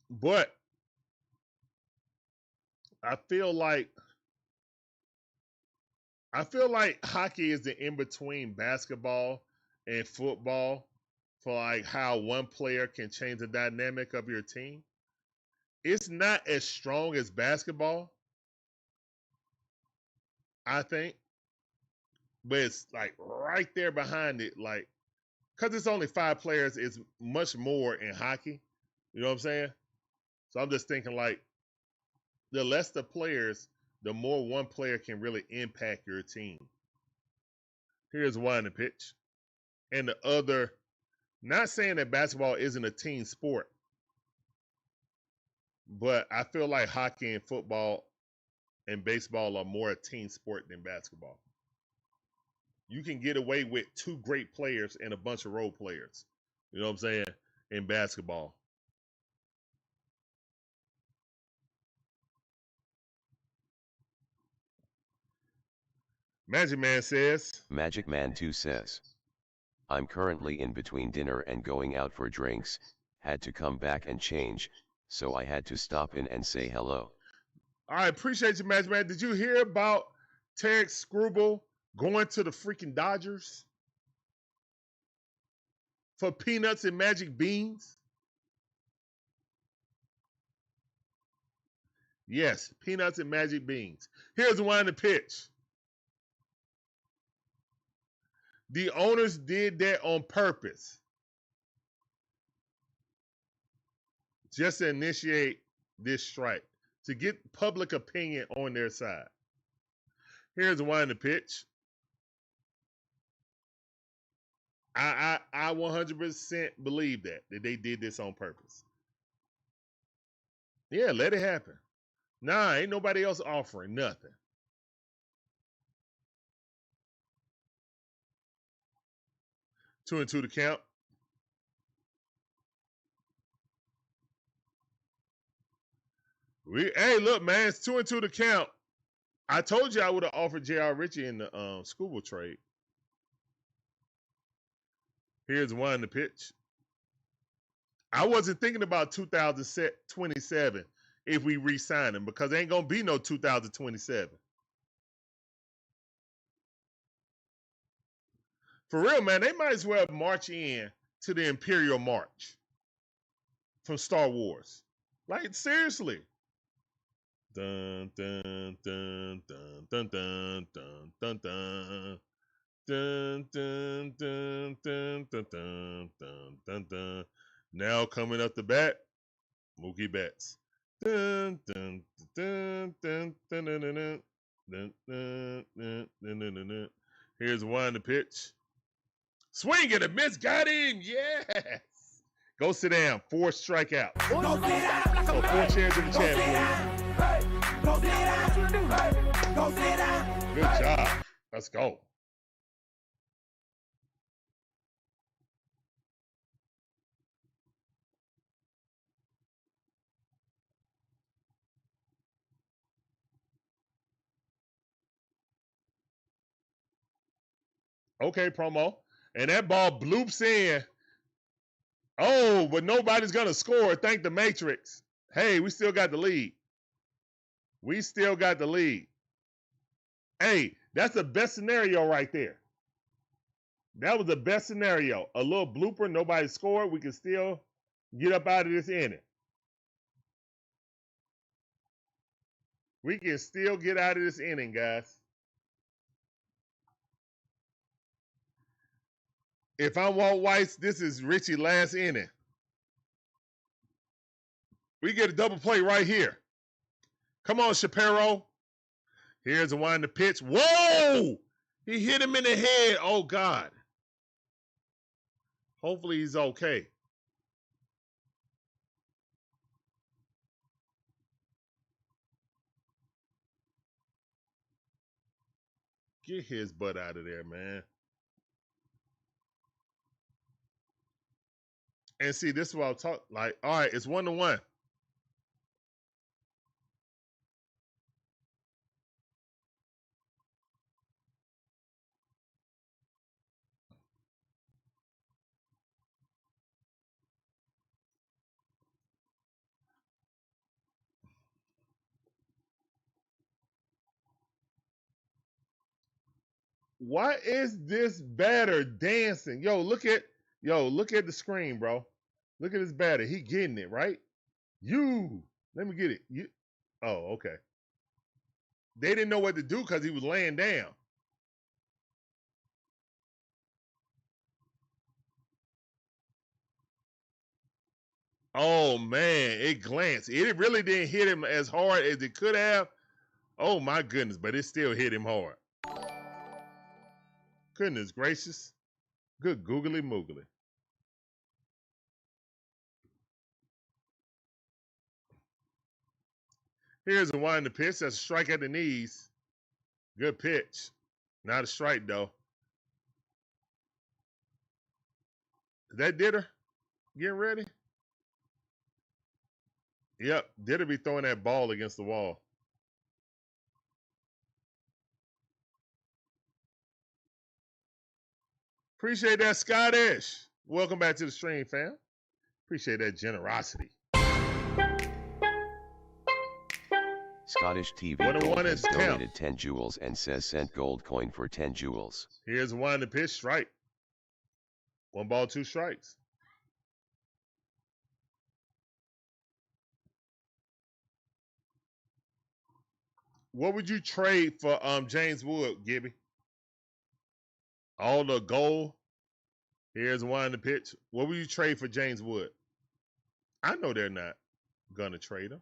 But I feel like hockey is the in-between basketball and football for like how one player can change the dynamic of your team. It's not as strong as basketball, I think, but it's like right there behind it. Like, because it's only 5 players, it's much more in hockey. You know what I'm saying? So I'm just thinking like the less the players, the more one player can really impact your team. Here's one in the pitch. And the other, not saying that basketball isn't a team sport, but I feel like hockey and football and baseball are more a team sport than basketball. You can get away with 2 great players and a bunch of role players. You know what I'm saying? In basketball. Magic Man says. Magic Man 2 says. I'm currently in between dinner and going out for drinks, had to come back and change, so I had to stop in and say hello. All right, appreciate you, Magic Man. Did you hear about Tarek Skubal going to the freaking Dodgers for peanuts and magic beans? Yes, peanuts and magic beans. Here's one in the pitch. The owners did that on purpose. just to initiate this strike, to get public opinion on their side. Here's one in the pitch. I 100% believe that they did this on purpose. Yeah, let it happen. Nah, ain't nobody else offering nothing. Two and two to count. Hey, look, man, it's 2 and 2 to count. I told you I would have offered J.R. Ritchie in the Scooble trade. Here's one in the pitch. I wasn't thinking about 2027 if we re-sign him, because there ain't going to be no 2027. For real, man, they might as well march in to the Imperial March from Star Wars. Like, seriously. Dun, dun, dun, dun, dun, dun, dun, dun, dun. Dun, dun, dun, dun, dun, dun, dun, dun, dun. Now coming up the bat, Mookie Betts. Dun, dun, dun, dun, dun, dun, dun, dun, dun, dun, dun, dun, dun, dun. Here's one to pitch. Swing and a miss, got him. Yes. Go sit down. 4 strikeouts. Go sit down like a So 4 man. chairs in the Go sit champion. down. Hey, go sit down. Hey, go sit down. Good job. Let's go. Okay, promo. And that ball bloops in. Oh, but nobody's going to score. Thank the Matrix. Hey, we still got the lead. We still got the lead. Hey, that's the best scenario right there. That was the best scenario. A little blooper, nobody scored. We can still get up out of this inning. We can still get out of this inning, guys. If I'm Walt Weiss, this is Richie last inning. We get a double play right here. Come on, Shapiro. Here's the one to pitch. Whoa! He hit him in the head. Oh, God. Hopefully he's okay. Get his butt out of there, man. And see, this is what I'll talk like. All right, it's 1-1. Why is this batter dancing? Look at the screen, bro. Look at this batter. He getting it, right? Let me get it. Oh, okay. They didn't know what to do because he was laying down. Oh, man, it glanced. It really didn't hit him as hard as it could have. Oh, my goodness, but it still hit him hard. Goodness gracious. Good googly moogly. Here's a wind to pitch. That's a strike at the knees. Good pitch. Not a strike, though. Is that Ditter getting ready? Yep, Ditter be throwing that ball against the wall. Appreciate that, Scottish. Welcome back to the stream, fam. Appreciate that generosity. Scottish TV 1-1 Gold has is count. donated 10 jewels and says sent gold coin for 10 jewels. Here's one to pitch, strike. 1 ball, 2 strikes. What would you trade for James Wood, Gibby? All the gold. Here's one to pitch. What would you trade for James Wood? I know they're not. Gonna trade him.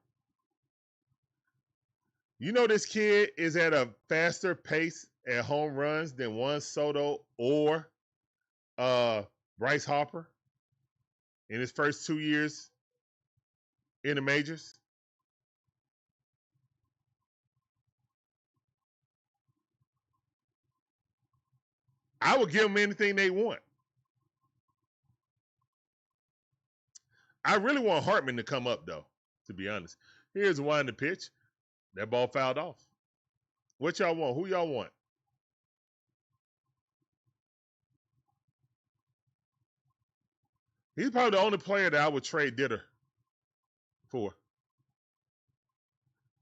You know this kid is at a faster pace at home runs than Juan Soto or Bryce Harper in his first 2 years in the majors. I would give them anything they want. I really want Hartman to come up, though, to be honest. Here's one in the pitch. That ball fouled off. What y'all want? Who y'all want? He's probably the only player that I would trade Ditter for.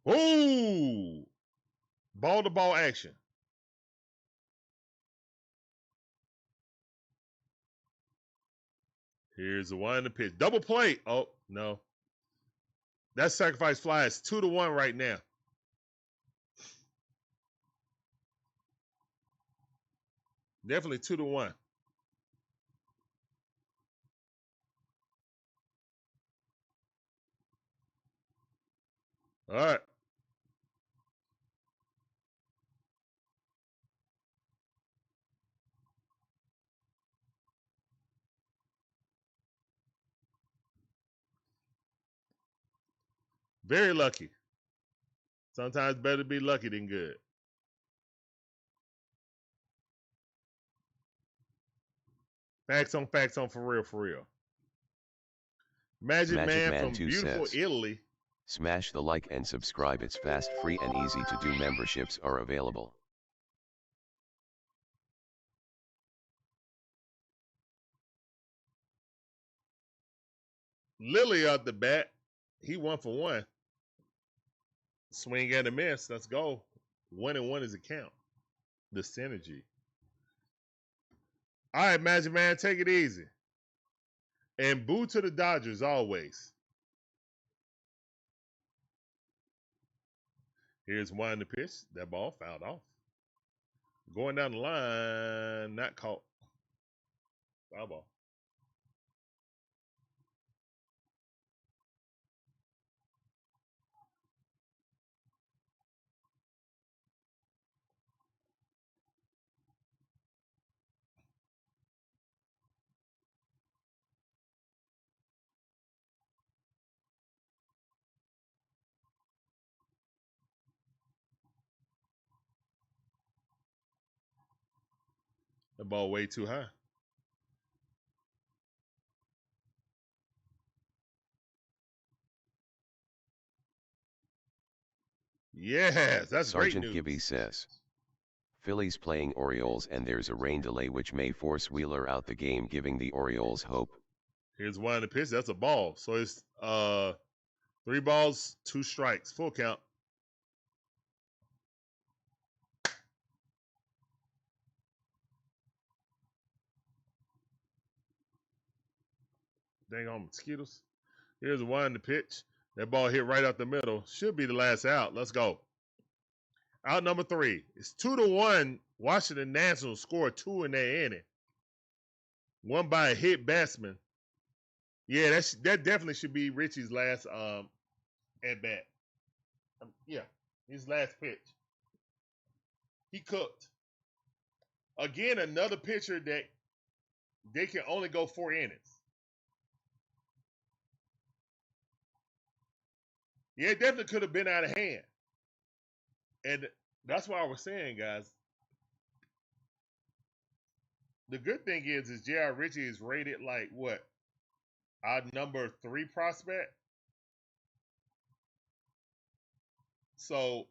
Ooh! Ball-to-ball action. Here's the one in the pitch. Double play. Oh, no. That sacrifice fly is 2-1 right now. Definitely 2-1. All right. Very lucky. Sometimes better to be lucky than good. Facts on for real, for real. Magic Man from beautiful says, Italy. Smash the like and subscribe. It's fast, free, and easy to do. Memberships are available. Lily out the bat. He 1 for 1. Swing and a miss. Let's go. 1-1 is a count. The synergy. All right, Magic Man, take it easy. And boo to the Dodgers always. Here's one in the pitch. That ball fouled off. Going down the line, not caught. Foul ball. The ball way too high. Yes, that's Sergeant great news. Gibby says, Phillies playing Orioles and there's a rain delay which may force Wheeler out the game, giving the Orioles hope. Here's one in the pitch. That's a ball. So it's 3 balls, 2 strikes. Full count. Dang on mosquitoes. Here's one in the pitch. That ball hit right out the middle. Should be the last out. Let's go. Out number 3. It's 2-1. Washington Nationals scored 2 in their inning. One by a hit batsman. Yeah, that definitely should be Richie's last at bat. Yeah, his last pitch. He cooked. Again, another pitcher that they can only go 4 innings. Yeah, it definitely could have been out of hand. And that's why I was saying, guys, the good thing is J.R. Richie is rated like, what, our number 3 prospect? So,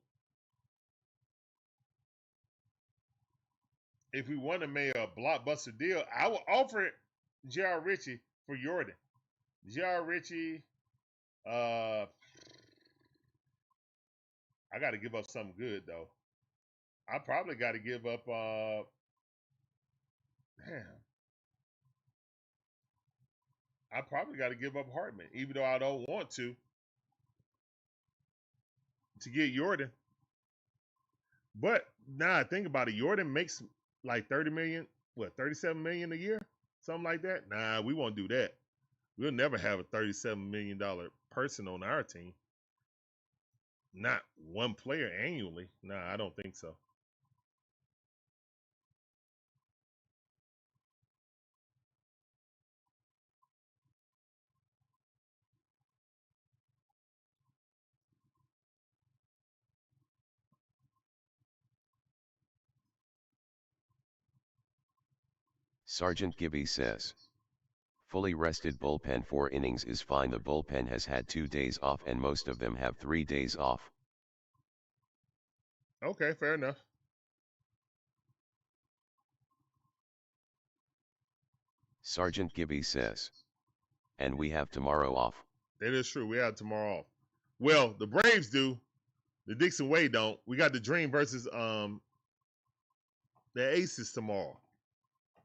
if we want to make a blockbuster deal, I would offer J.R. Richie for Jordan. J.R. Richie, I got to give up something good, though. I probably got to give up, I probably got to give up Hartman, even though I don't want to get Jordan. But nah, think about it. Jordan makes like 30 million, what, 37 million a year? Something like that. Nah, we won't do that. We'll never have a $37 million person on our team. Not one player annually. Nah, I don't think so. Sergeant Gibby says, fully rested bullpen 4 innings is fine. The bullpen has had 2 days off and most of them have 3 days off. Okay, fair enough. Sergeant Gibby says, and we have tomorrow off. That is true. We have tomorrow off. Well, the Braves do. The DIXON Way don't. We got the Dream versus the Aces tomorrow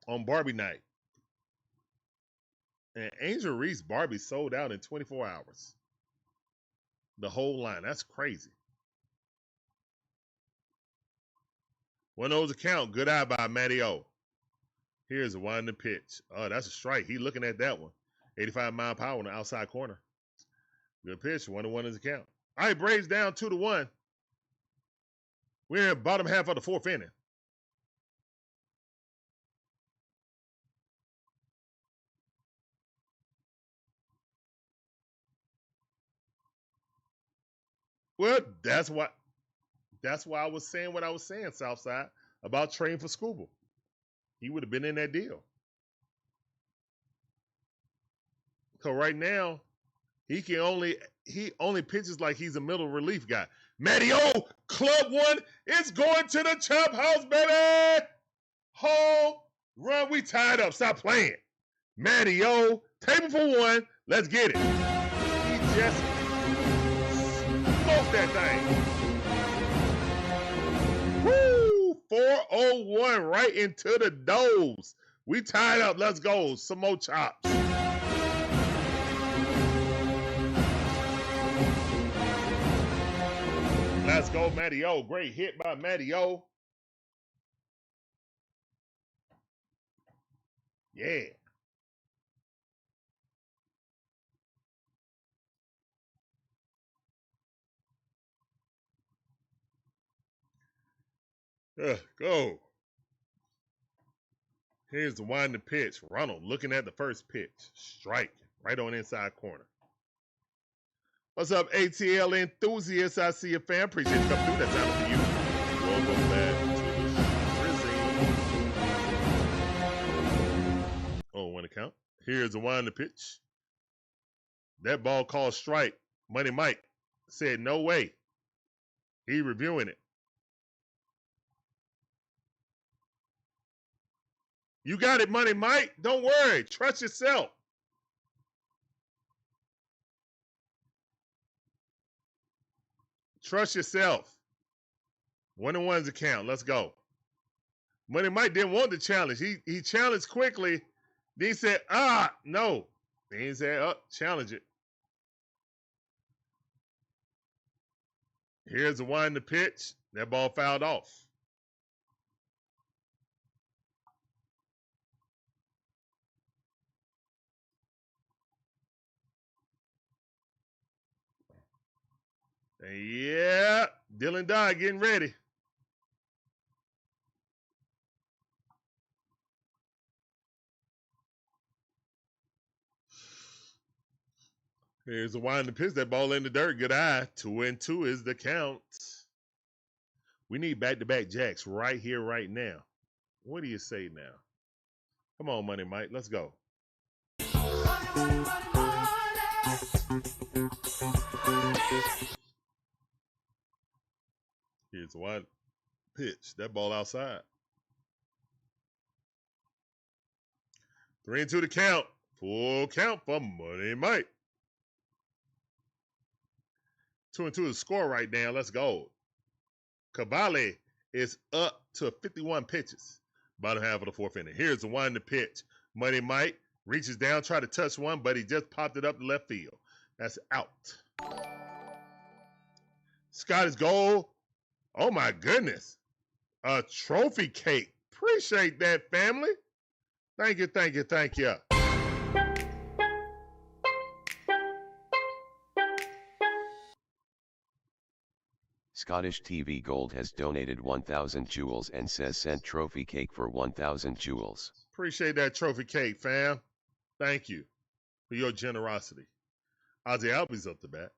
on Barbie night. And Angel Reese Barbie sold out in 24 hours. The whole line. That's crazy. One of those account. Good eye by Matty O. Here's a winding pitch. Oh, that's a strike. He looking at that one. 85-mile-per-hour on the outside corner. Good pitch. 1-1 is the count. All right, Braves down 2-1. We're in the bottom half of the 4th inning. Well, that's why I was saying what I was saying, Southside, about trading for Scuba. He would have been in that deal. So right now, he only pitches like he's a middle relief guy. Matty O, club one, it's going to the chop house, baby. Home run, we tied up. Stop playing. Matty O, table for 1. Let's get it. He just smoked that thing. Woo! 401 right into the doors. We tied up. Let's go. Some more chops. Let's go, Matty O. Great hit by Matty O. Yeah. Go. Here's the winding pitch. Ronald looking at the first pitch. Strike. Right on inside corner. What's up, ATL enthusiasts? I see you, fam. Appreciate you coming through. That's time for you. Welcome back to the Rizzy. Oh, one to count. Here's the winding pitch. That ball called strike. Money Mike said no way. He reviewing it. You got it, Money Mike. Don't worry. Trust yourself. Trust yourself. 1-1's a count. Let's go. Money Mike didn't want the challenge. He challenged quickly. Then he said, no. Then he said, challenge it. Here's the one to pitch. That ball fouled off. Yeah, Dylan Dodd getting ready. Here's the winding pitch. That ball in the dirt. Good eye. 2-2 is the count. We need back-to-back jacks right here, right now. What do you say now? Come on, Money Mike. Let's go. Here's the wide pitch. That ball outside. 3-2 to count. Full count for Money Mike. 2-2 is score right now. Let's go. Cavalli is up to 51 pitches. Bottom half of the 4th inning. Here's the one to pitch. Money Mike reaches down, try to touch one, but he just popped it up the left field. That's out. Scotty's goal. Oh my goodness. A trophy cake. Appreciate that, family. Thank you, thank you, thank you. Scottish TV Gold has donated 1,000 jewels and says sent trophy cake for 1,000 jewels. Appreciate that trophy cake, fam. Thank you for your generosity. Ozzy Albies up the bat.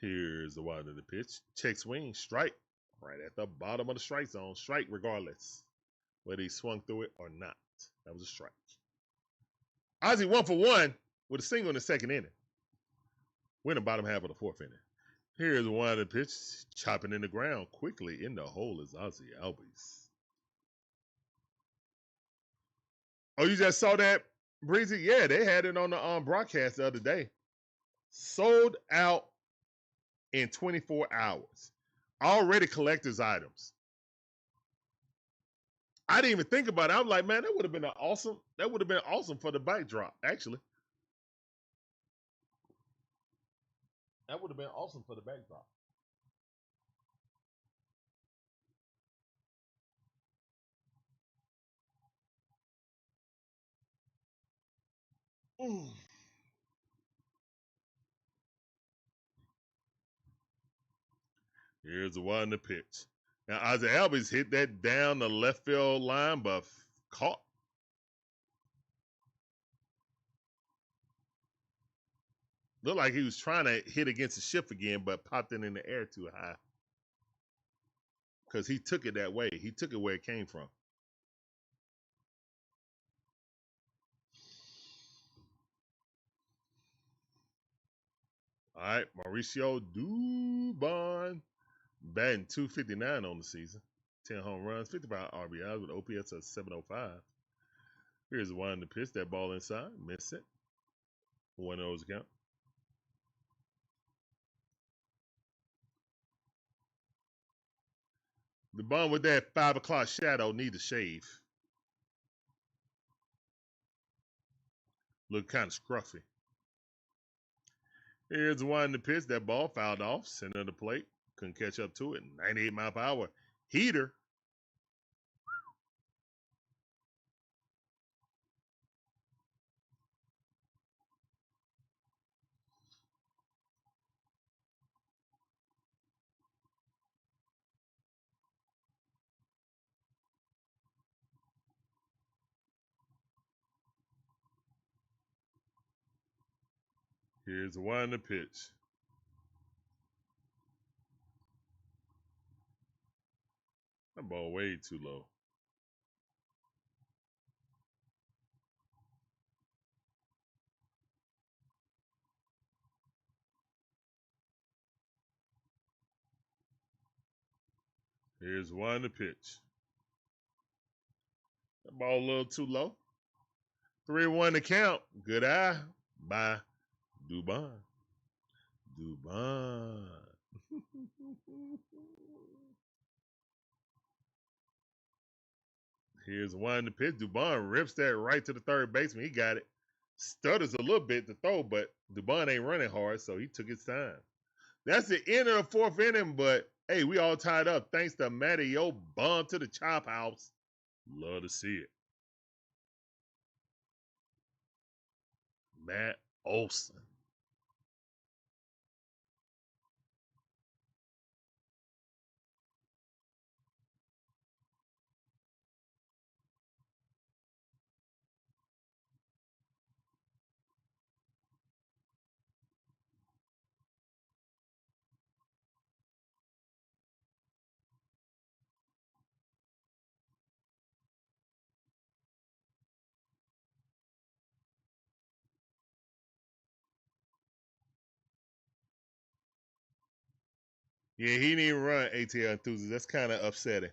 Here's the wide of the pitch. Check swing, strike. Right at the bottom of the strike zone. Strike regardless whether he swung through it or not. That was a strike. Ozzy 1 for 1 with a single in the second inning. Win the bottom half of the fourth inning. Here's one of the pitch. Chopping in the ground quickly in the hole is Ozzy Albies. Oh, you just saw that, Breezy? Yeah, they had it on the broadcast the other day. Sold out in 24 hours. Already collector's items. I didn't even think about it. I was like, man, that would have been awesome. That would have been awesome for the backdrop, actually. That would have been awesome for the backdrop. Here's the one in the pitch. Now, Ozzy Albies hit that down the left field line, but caught. Looked like he was trying to hit against the shift again, but popped it in the air too high. Because he took it that way. He took it where it came from. All right, Mauricio Dubon batting .259 on the season. 10 home runs, 55 RBIs with OPS of 705. Here's the one in the pitch. That ball inside. Miss it. 1-0 count. The bum with that 5 o'clock shadow need a shave. Look kind of scruffy. Here's the one in the pitch. That ball fouled off. Center of the plate. Couldn't catch up to it. 98 mile per hour. Heater. Here's the one in the pitch. That ball way too low. Here's one in the pitch. That ball a little too low. 3-1 to count. Good eye by Dubon. Dubon. Here's one in the pitch. Dubon rips that right to the third baseman. He got it. Stutters a little bit to throw, but Dubon ain't running hard, so he took his time. That's the end of the fourth inning, but hey, we all tied up. Thanks to Matty Yo bomb to the chop house. Love to see it. Matt Olson. Yeah, he didn't even run ATL enthusiast. That's kind of upsetting.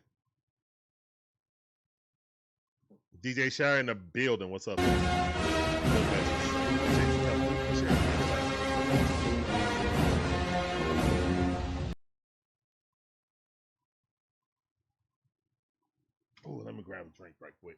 DJ Shire in the building. What's up? Oh, let me grab a drink right quick.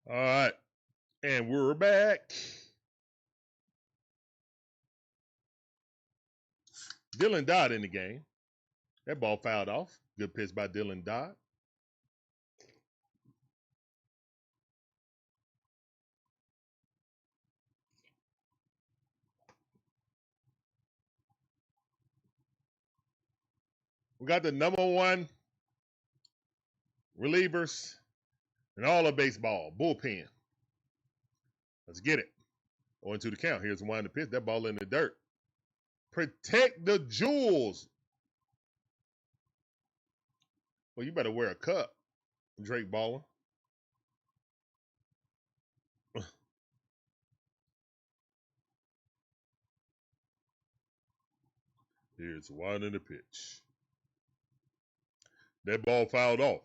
All right. And we're back. Dylan Dodd in the game. That ball fouled off. Good pitch by Dylan Dodd. We got the #1 relievers in all of baseball. Bullpen. Let's get it. Going to the count. Here's one to pitch. That ball in the dirt. Protect the jewels. Well, you better wear a cup, Drake Baldwin. Here's one in the pitch. That ball fouled off.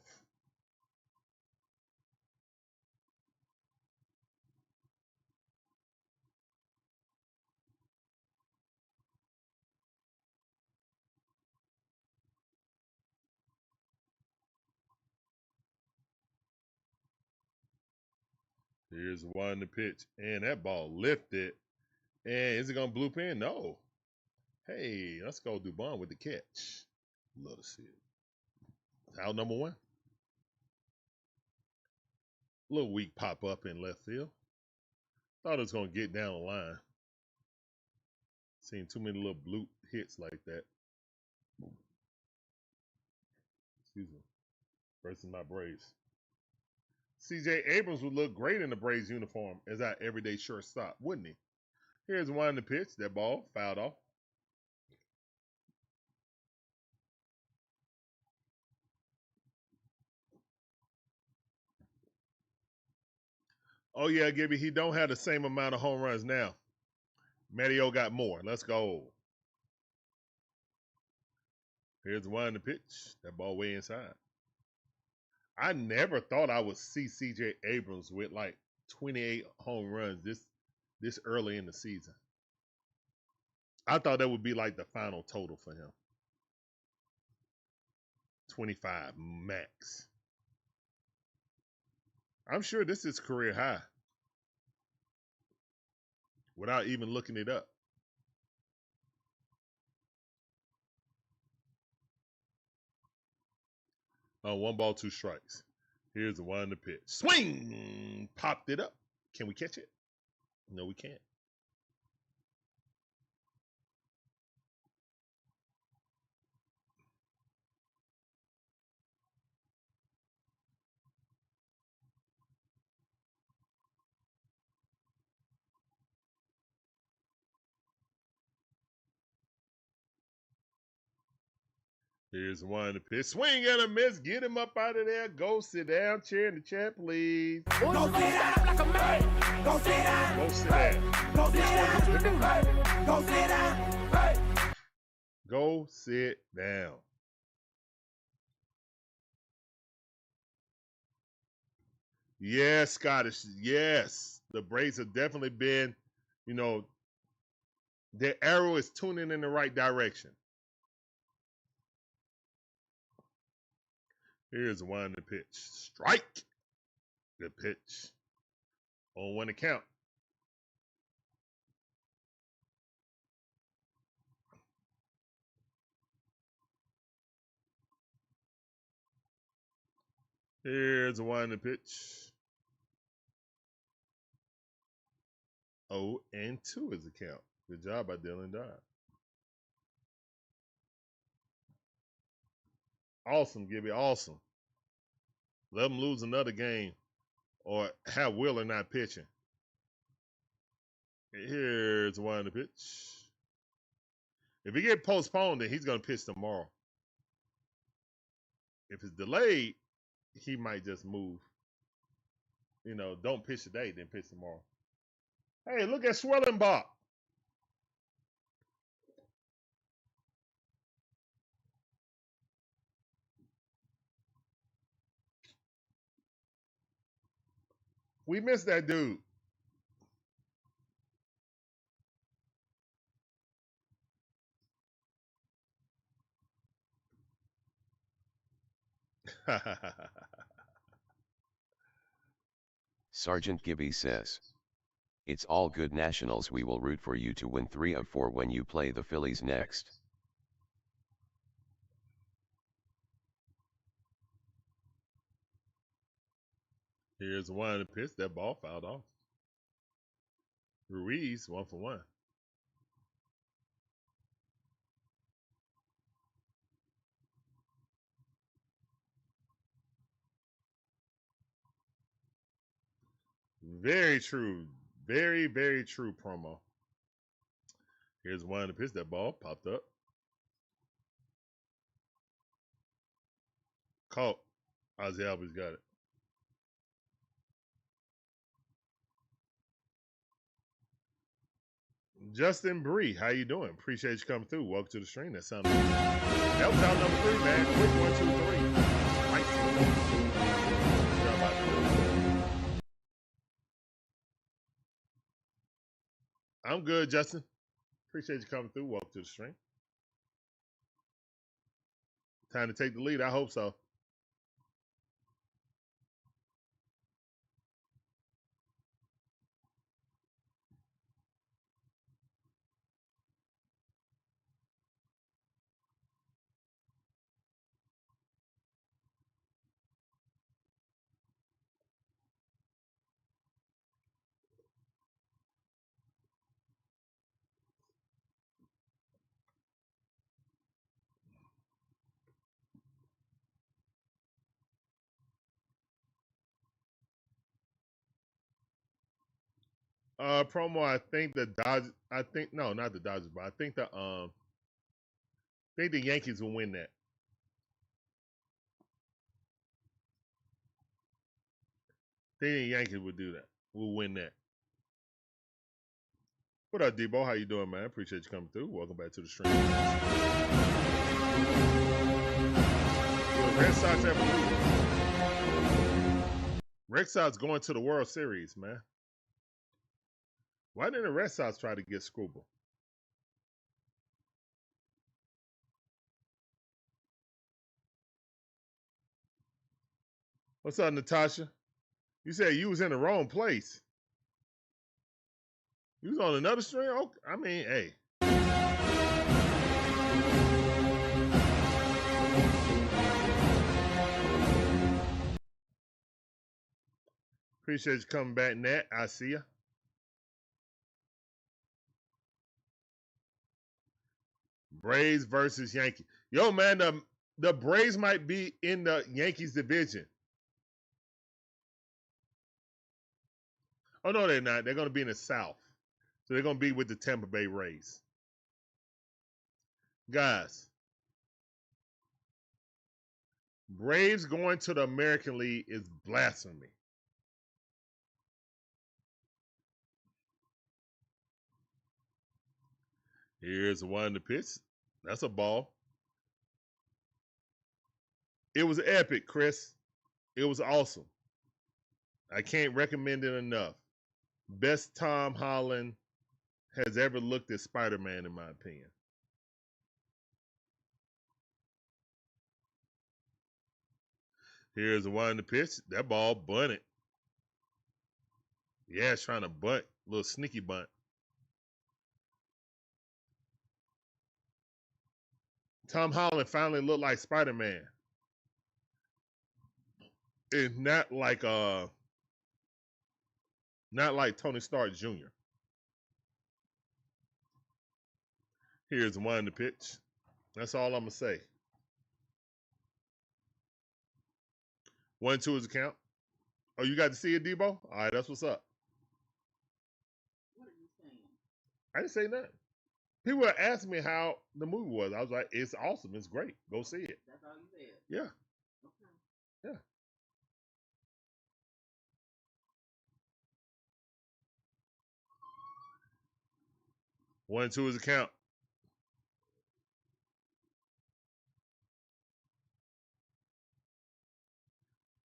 Here's one to pitch. And that ball lifted. And is it going to bloop in? No. Hey, let's go Dubon with the catch. Love to see it. Out #1. Little weak pop up in left field. Thought it was going to get down the line. Seen too many little bloop hits like that. Excuse me. Versus my Braves. CJ Abrams would look great in the Braves uniform as our everyday shortstop, wouldn't he? Here's one to pitch. That ball fouled off. Oh, yeah, Gibby, he don't have the same amount of home runs now. Mario got more. Let's go. Here's one to pitch. That ball way inside. I never thought I would see CJ Abrams with like 28 home runs this early in the season. I thought that would be like the final total for him. 25 max. I'm sure this is career high. Without even looking it up. One ball, 2 strikes. Here's the one to pitch. Swing! Popped it up. Can we catch it? No, we can't. Here's one to pitch. Swing and a miss. Get him up out of there. Go sit down. Chair in the chair, please. Go sit down like a man. Go sit down. Go sit down. Go sit down. Go sit down. Go sit down. Yes, Scottish. Yes. The Braves have definitely been, their arrow is tuning in the right direction. Here's one to pitch. Strike. Good pitch. On 1 to count. Here's one to pitch. 0-2 is the count. Good job by Dylan Dodd. Awesome, Gibby. Awesome. Let them lose another game or have Wheeler not pitching. Here's one to pitch. If he get postponed, then he's going to pitch tomorrow. If it's delayed, he might just move. Don't pitch today, then pitch tomorrow. Hey, look at Swellenbach. We missed that dude. Sergeant Gibby says, "It's all good Nationals. We will root for you to win 3 of 4 when you play the Phillies next." Here's the one in the pitch. That ball fouled off. Ruiz, 1 for 1. Very true. Very, very true promo. Here's one in the pitch. That ball popped up. Caught. Ozzie Albies got it. Justin Bree, how you doing? Appreciate you coming through. Welcome to the stream. That sounded good. That was out number 3, man. Quick 1, 2, 3. I'm good, Justin. Appreciate you coming through. Welcome to the stream. Time to take the lead. I hope so. Promo. I think the Dodgers. No, not the Dodgers, but I think the Yankees will win that. I think the Yankees will do that. Will win that. What up, Debo? How you doing, man? Appreciate you coming through. Welcome back to the stream. Will the Red Sox ever lose? Red Sox going to the World Series, man. Why didn't the Red Sox try to get Scrooble? What's up, Natasha? You said you was in the wrong place. You was on another stream? Okay. I mean, hey. Appreciate you coming back, Nat. I see ya. Braves versus Yankees. Yo, man, the Braves might be in the Yankees division. Oh, no, they're not. They're going to be in the South. So they're going to be with the Tampa Bay Rays. Guys, Braves going to the American League is blasphemy. Here's one in the pitch. That's a ball. It was epic, Chris. It was awesome. I can't recommend it enough. Best Tom Holland has ever looked at Spider-Man, in my opinion. Here's the one in the pitch. That ball bunted. Yeah, it's trying to bunt. Little sneaky bunt. Tom Holland finally looked like Spider-Man. It's not like Tony Stark Jr. Here's one in the pitch. That's all I'm gonna say. 1-2 is the count. Oh, you got to see it, Debo? All right, that's what's up. What are you saying? I didn't say nothing. People were asking me how the movie was. I was like, it's awesome. It's great. Go see it. That's all you said. Yeah. Okay. Yeah. One and two is the count.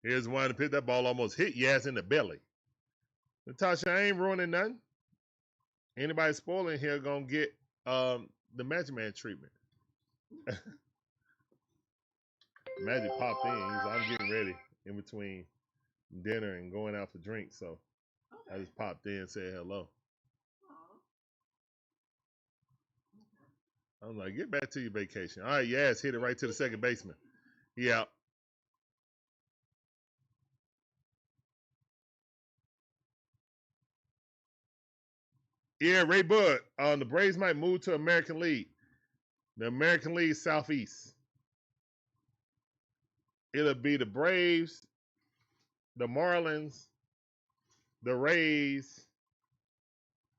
Here's one to pitch. That ball almost hit your ass in the belly. Natasha, I ain't ruining nothing. Anybody spoiling here gonna get the Magic Man treatment. Magic popped in. He's like, I'm getting ready in between dinner and going out for drinks. So Okay. I just popped in and said hello. Aw. I'm like, get back to your vacation. All right, yes, hit it right to the second baseman. Yeah. Yeah, Ray Bud. The Braves might move to American League. The American League Southeast. It'll be the Braves, the Marlins, the Rays,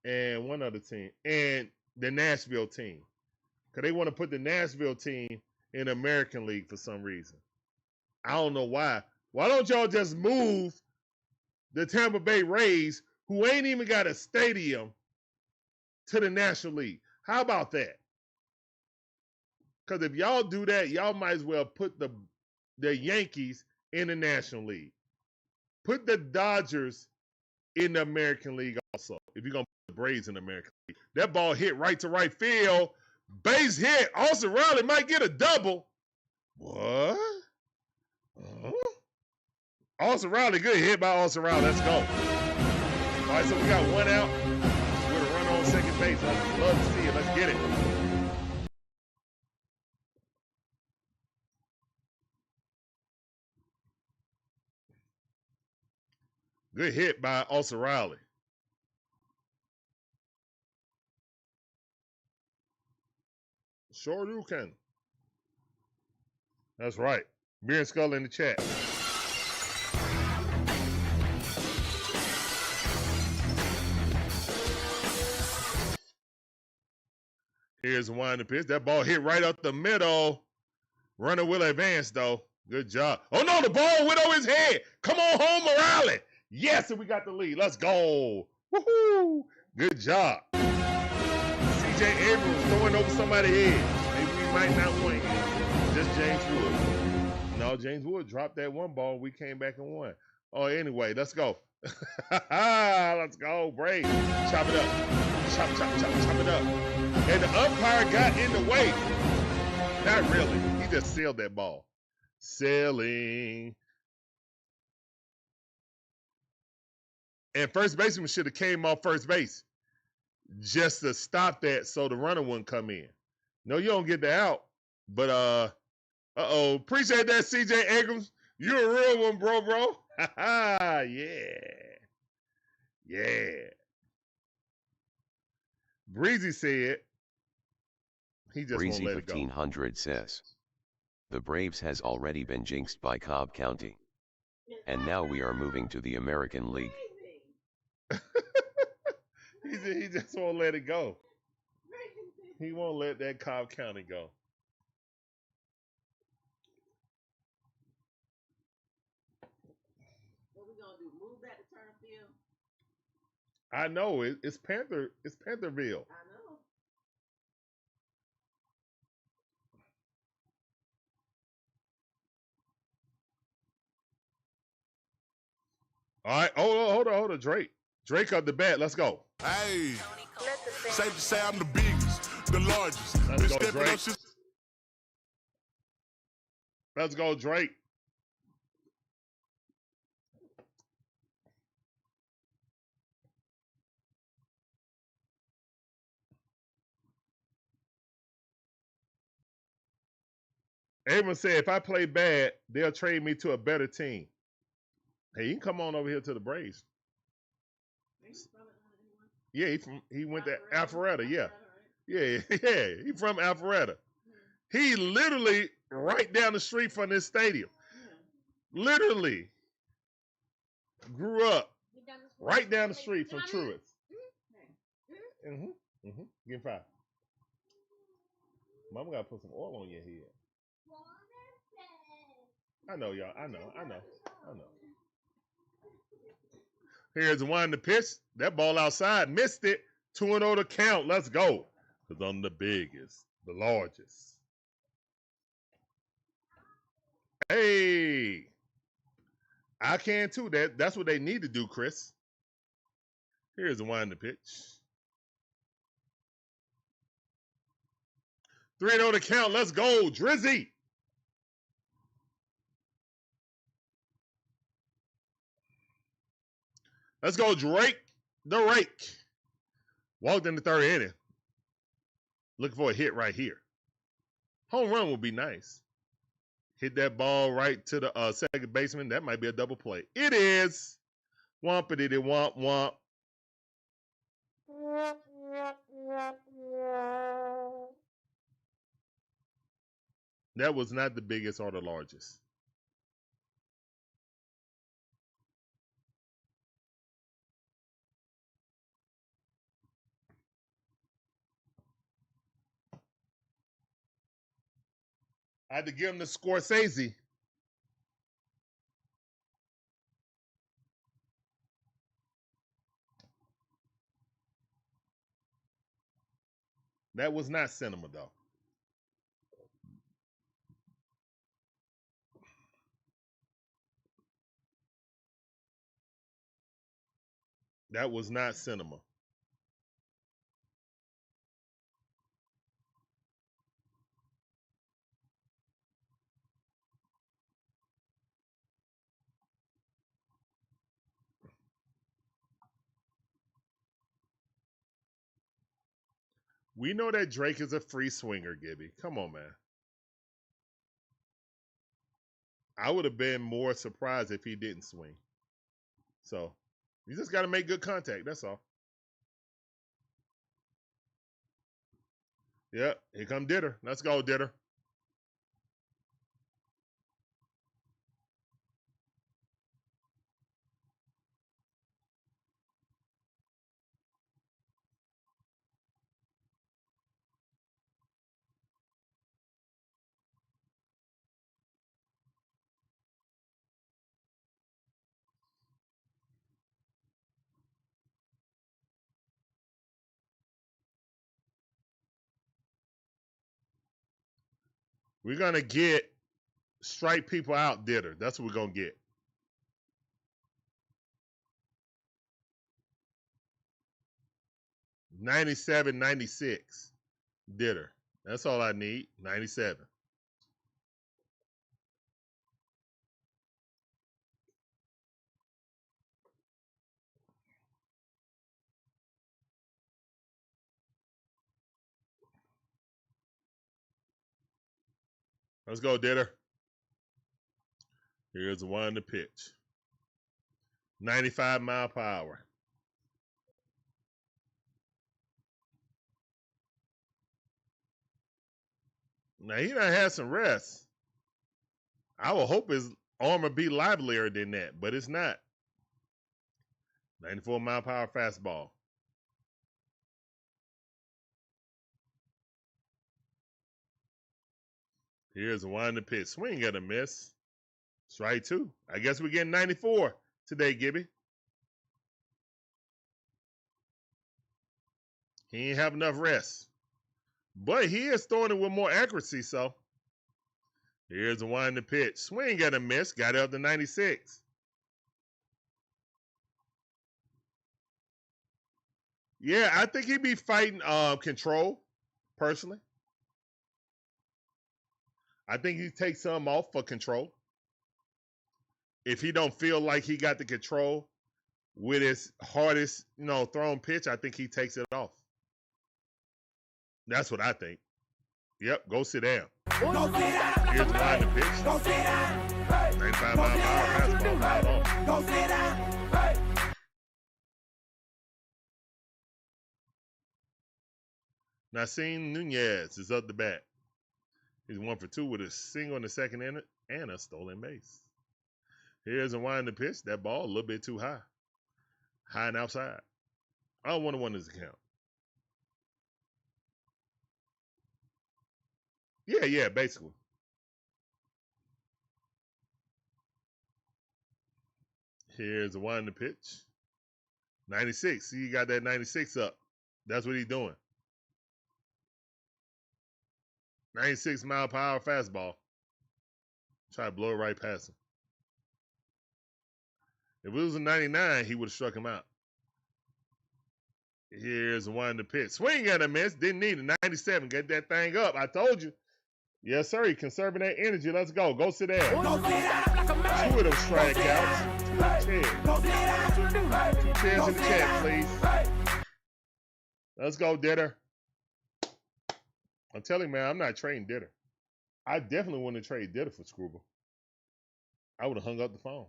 and one other team. And the Nashville team. Because they want to put the Nashville team in the American League for some reason. I don't know why. Why don't y'all just move the Tampa Bay Rays, who ain't even got a stadium, to the National League? How about that? Because if y'all do that, y'all might as well put the Yankees in the National League. Put the Dodgers in the American League also, if you're going to put the Braves in the American League. That ball hit right to right field. Base hit. Olson Riley might get a double. What? Olson Riley, good hit by Olson Riley. Let's go. All right, so we got one out with a run on second base. I'd love to see it. Let's get it. Good hit by Olson Riley. Sure do can. That's right. Beer and Skull in the chat. Here's one to pitch. That ball hit right up the middle. Runner will advance, though. Good job. Oh, no, the ball went over his head. Come on home, Morales. Yes, and we got the lead. Let's go. Woohoo. Good job. C.J. Abrams throwing over somebody's head. Maybe we might not win. Just James Wood. No, James Wood dropped that one ball. We came back and won. Oh, anyway, let's go. Let's go, Braves. Chop it up. Chop it up. And the umpire got in the way. Not really. He just sailed that ball. Sailing. And first baseman should have came off first base just to stop that so the runner wouldn't come in. No, you don't get the out. But, uh-oh. Appreciate that, C.J. Abrams. You're a real one, bro. Yeah. Yeah. Breezy said he just Breezy won't let it go. 1500 says, the Braves has already been jinxed by Cobb County. And now we are moving to the American League. He just won't let it go. He won't let that Cobb County go. What we gonna do? Move back to Turnfield? I know it's Pantherville. I know. All right, hold on, Drake up the bat. Let's go. Hey, safe to say I'm the biggest, the largest. Let's Been go, stepping Drake. up since Let's go, Drake. Abrams said, if I play bad, they'll trade me to a better team. Hey, you can come on over here to the Braves. Yeah, he went to Alpharetta. Yeah. Yeah. He from Alpharetta. He literally right down the street from this stadium. Literally grew up right down the street from Truist. Give 5. Mama gotta put some oil on your head. I know, y'all. I know. Here's the one to pitch. That ball outside. Missed it. 2-0 to count. Let's go. Because I'm the biggest, the largest. Hey. I can too. That's what they need to do, Chris. Here's the one to pitch. 3-0 to count. Let's go. Drizzy. Let's go, Drake. The Rake. Walked in the third inning. Looking for a hit right here. Home run would be nice. Hit that ball right to the second baseman. That might be a double play. It is. Wompity womp womp. That was not the biggest or the largest. I had to give him the Scorsese. That was not cinema, though. That was not cinema. We know that Drake is a free swinger, Gibby. Come on, man. I would have been more surprised if he didn't swing. So, you just got to make good contact. That's all. Yep, here come Ditter. Let's go, Ditter. We're going to get strike people out, Ditter. That's what we're going to get. $97, $96. Ditter. That's all I need. 97. Let's go, Ditter. Here's the one to pitch. 95 mile per hour. Now, he done had some rest. I would hope his arm would be livelier than that, but it's not. 94 mile per hour fastball. Here's the one to pitch. Swing and a miss. Strike two. I guess we're getting 94 today, Gibby. He ain't have enough rest. But he is throwing it with more accuracy, so. Here's the one to pitch. Swing and a miss. Got it up to 96. Yeah, I think he'd be fighting control, personally. I think he takes some off for control. If he don't feel like he got the control with his hardest, thrown pitch, I think he takes it off. That's what I think. Yep, go sit down. Here's the line to pitch. Go sit down. 95 mile per hour fastball. Go sit down. Nassim Nunez is up the bat. He's 1 for 2 with a single in the second inning and a stolen base. Here's a wind to pitch. That ball a little bit too high. High and outside. 1-1 is the count. Yeah, basically. Here's a wind to pitch. 96. See, you got that 96 up. That's what he's doing. 96 mile per hour fastball. Try to blow it right past him. If it was a 99, he would have struck him out. Here's one to pitch. Swing and a miss. Didn't need a 97. Get that thing up. I told you. Yes, sir. You're conserving that energy. Let's go. Go sit down. 2 of them strikeouts. 2 of 10. ask you to do. Hey, 2 chairs go in the sit chat, down. please. Hey, Let's go, Ditter. I'm telling you, man, I'm not trading Ditter. I definitely wouldn't trade Ditter for Scrubble. I would have hung up the phone.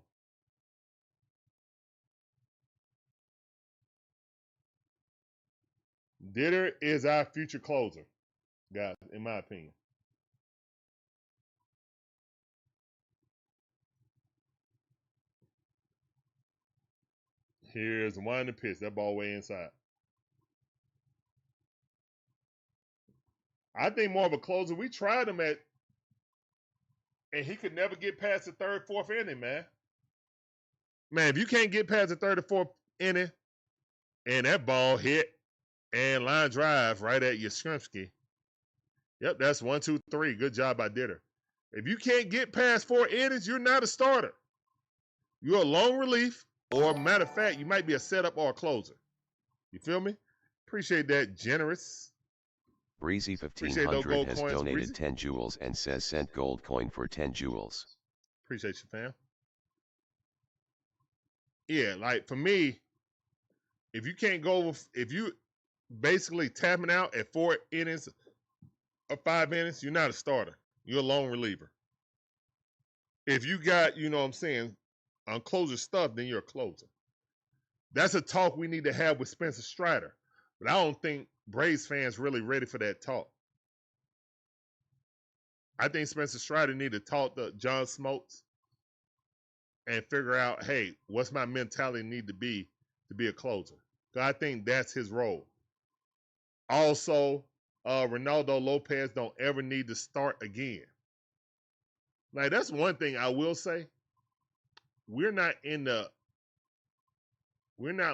Ditter is our future closer, guys, in my opinion. Here's one in the pitch. That ball way inside. I think more of a closer. We tried him at, and he could never get past the third, fourth inning, man. Man, if you can't get past the third or fourth inning, and that ball hit and line drive right at Yastrzemski. Yep, that's 1, 2, 3. Good job by Ditter. If you can't get past 4 innings, you're not a starter. You're a long relief, or matter of fact, you might be a setup or a closer. You feel me? Appreciate that, generous. Breezy Appreciate those 1500 gold has coins, donated Breezy. 10 jewels and says sent gold coin for 10 jewels. Appreciate you, fam. Yeah, like for me, if you can't go, if you basically tapping out at 4 innings or 5 innings, you're not a starter. You're a long reliever. If you got, you know what I'm saying, on closer stuff, then you're a closer. That's a talk we need to have with Spencer Strider. But I don't think Braves fans really ready for that talk. I think Spencer Strider need to talk to John Smoltz and figure out, hey, what's my mentality need to be a closer? Because I think that's his role. Also, Ronaldo Lopez don't ever need to start again. Like, that's one thing I will say. We're not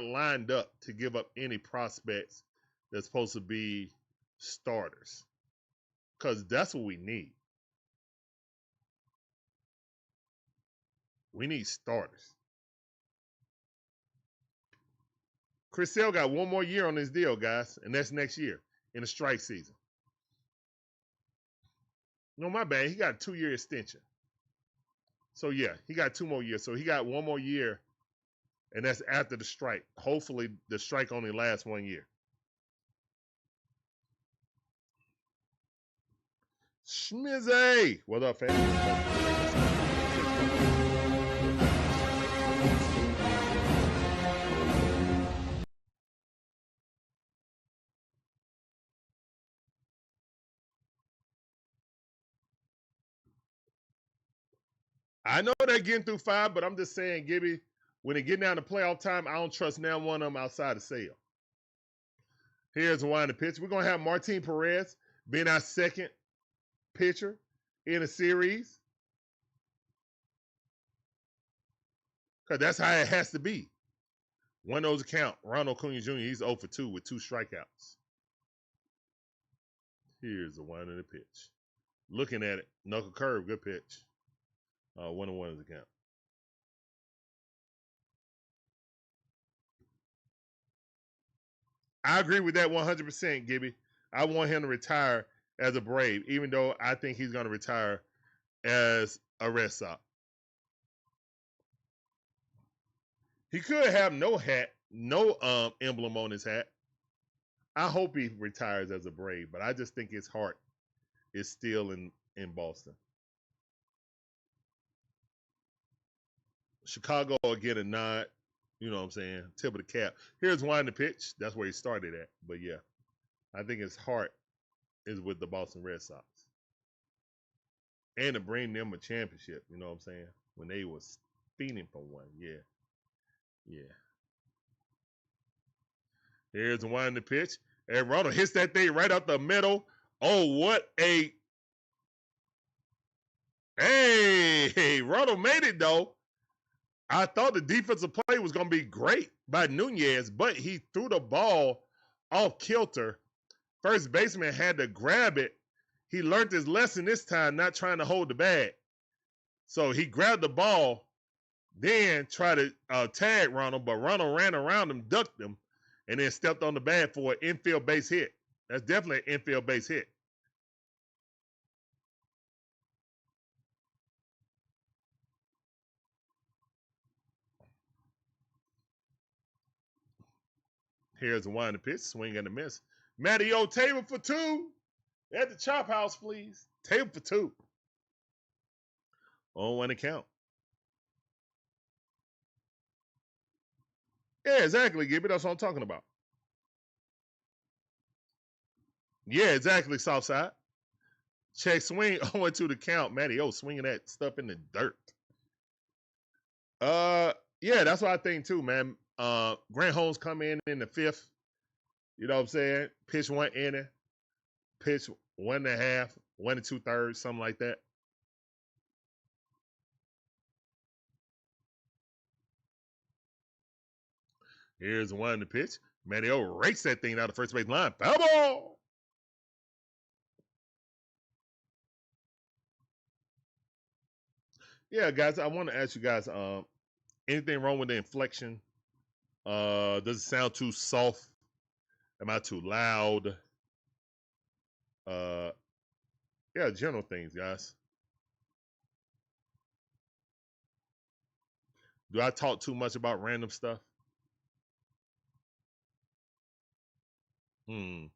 lined up to give up any prospects that's supposed to be starters. Because that's what we need. We need starters. Chris Sale got 1 more year on this deal, guys, and that's next year in the strike season. No, my bad. He got a 2-year extension. So, yeah, he got 2 more years. So, he got 1 more year, and that's after the strike. Hopefully, the strike only lasts 1 year. Schmizzy! What up, fam? I know they're getting through 5, but I'm just saying, Gibby, when they get down to playoff time, I don't trust now one of them outside of Sale. Here's one in the pitch. We're going to have Martin Perez being our second pitcher in a series. Because that's how it has to be. One of those account, Ronald Acuna Jr., he's 0 for 2 with 2 strikeouts. Here's the one in the pitch. Looking at it, knuckle curve, good pitch. 1-1 is the count. I agree with that 100%, Gibby. I want him to retire as a Brave, even though I think he's going to retire as a Red Sox. He could have no hat, no emblem on his hat. I hope he retires as a Brave, but I just think his heart is still in Boston. Chicago will get a nod, you know what I'm saying, tip of the cap. Here's one in the pitch. That's where he started at. But, yeah, I think his heart is with the Boston Red Sox. And to bring them a championship, you know what I'm saying, when they was fiending for one. Yeah. Yeah. Here's the one in the pitch. And Ronald hits that thing right up the middle. Oh, what a... Hey, Ronald made it, though. I thought the defensive play was going to be great by Nunez, but he threw the ball off kilter. First baseman had to grab it. He learned his lesson this time, not trying to hold the bag. So he grabbed the ball, then tried to tag Ronald, but Ronald ran around him, ducked him, and then stepped on the bag for an infield base hit. That's definitely an infield base hit. Here's the one in the pitch. Swing and a miss. Matty O, table for two. At the chop house, please. Table for two. On one account. Yeah, exactly, Gibby. That's what I'm talking about. Yeah, exactly, Southside. Check swing. 0-2 the count. Matty O swinging that stuff in the dirt. Yeah, that's what I think too, man. Grant Holmes come in the fifth. You know what I'm saying? Pitch 1 inning. Pitch 1.5, 1 2/3, something like that. Here's the one in the pitch. Matty O rakes that thing out of first base line. Foul ball. Yeah, guys, I want to ask you guys, anything wrong with the inflection? Does it sound too soft? Am I too loud? Yeah, general things, guys. Do I talk too much about random stuff? 0-2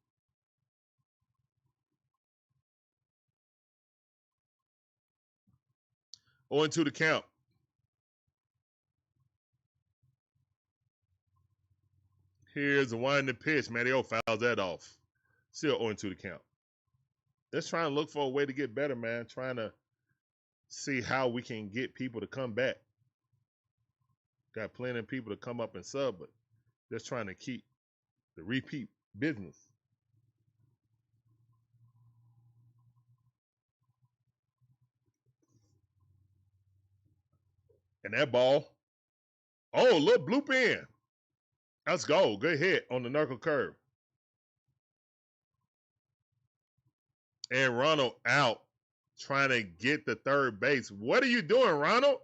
the count. Here's the one in the pitch. Matty O fouls that off. Still 0-2 the count. Just trying to look for a way to get better, man. Trying to see how we can get people to come back. Got plenty of people to come up and sub, but just trying to keep the repeat business. And that ball. Oh, look, bloop in. Let's go. Good hit on the knuckle curve. And Ronald out trying to get the third base. What are you doing, Ronald?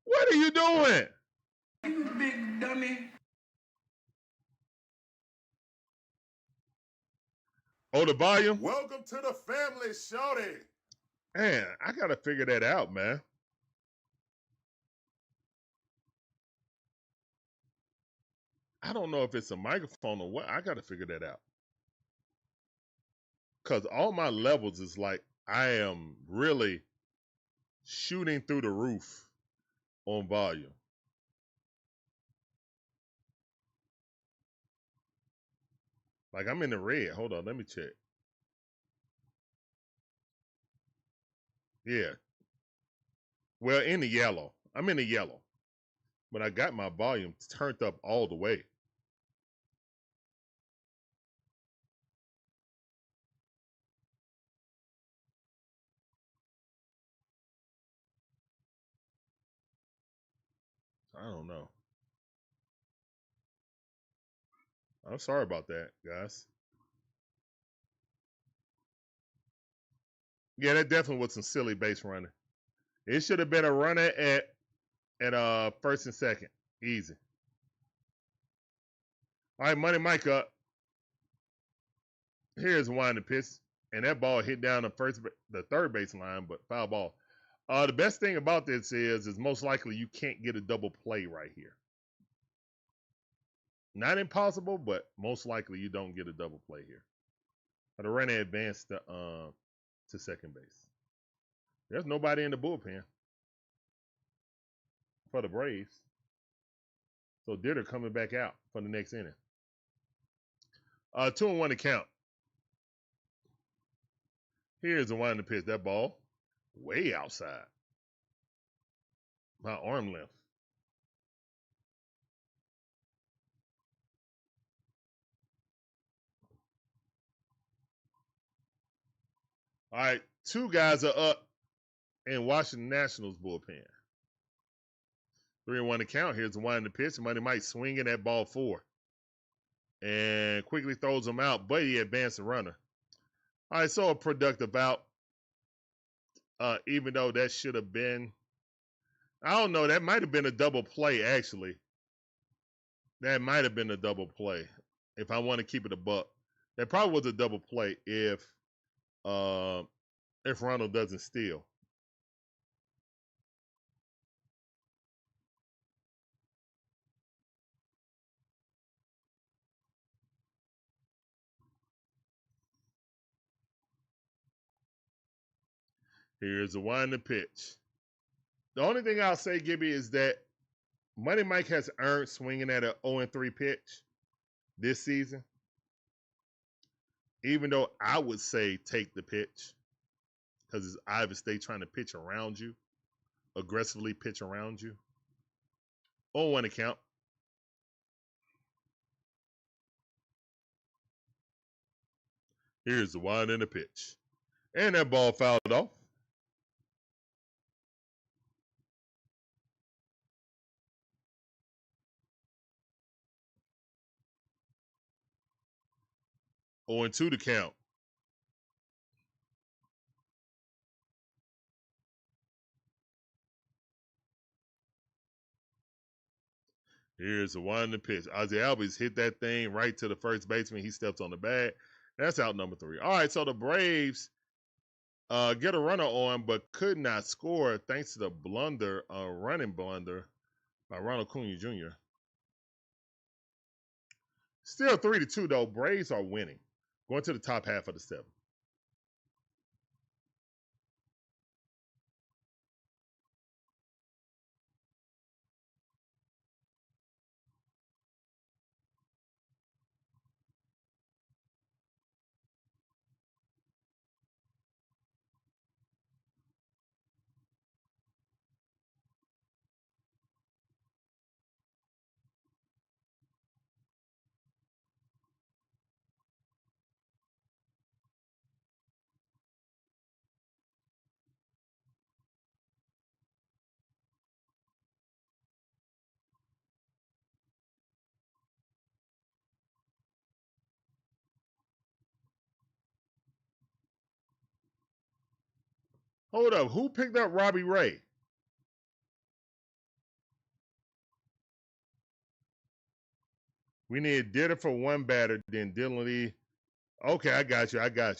What are you doing? You big dummy. Oh, the volume? Welcome to the family, shorty. Man, I got to figure that out, man. I don't know if it's a microphone or what. I got to figure that out. Because all my levels is like I am really shooting through the roof on volume. Like I'm in the red. Hold on, let me check. Yeah. Well, in the yellow. I'm in the yellow. But I got my volume turned up all the way. I don't know. I'm sorry about that, guys. Yeah, that definitely was some silly base running. It should have been a runner at first and second. Easy. All right, Money Mike up. Here's one to pitch. And that ball hit down the third base line, but foul ball. The best thing about this is most likely you can't get a double play right here. Not impossible, but most likely you don't get a double play here. The runner advanced to second base. There's nobody in the bullpen for the Braves. So Ditter coming back out for the next inning. 2-1 to count. Here's the one to pitch. That ball way outside. My arm length. All right, two guys are up in Washington Nationals bullpen. 3-1 to count. Here's the one in the pitch. Money Mike swinging that ball 4. And quickly throws him out, but he advanced the runner. All right, so a productive out. Even though that should have been, I don't know, that might have been a double play, actually. That might have been a double play. If I want to keep it a buck. That probably was a double play if Ronald doesn't steal. Here's the one to pitch. The only thing I'll say, Gibby, is that Money Mike has earned swinging at an 0-3 pitch this season. Even though I would say take the pitch because it's Iowa State trying to pitch around you, aggressively pitch around you. 0-1 account. Here's the wind and the pitch. And that ball fouled off. Oh, and 2 to count. Here's the one to pitch. Ozzie Albies hit that thing right to the first baseman. He steps on the bag. That's out number 3. All right, so the Braves get a runner on, but could not score thanks to the blunder, running blunder by Ronald Acuna Jr. Still 3-2 though. Braves are winning. Going to the top half of the 7th. Hold up. Who picked up Robbie Ray? We need Ditter for one batter, then Dylan Lee. Okay, I got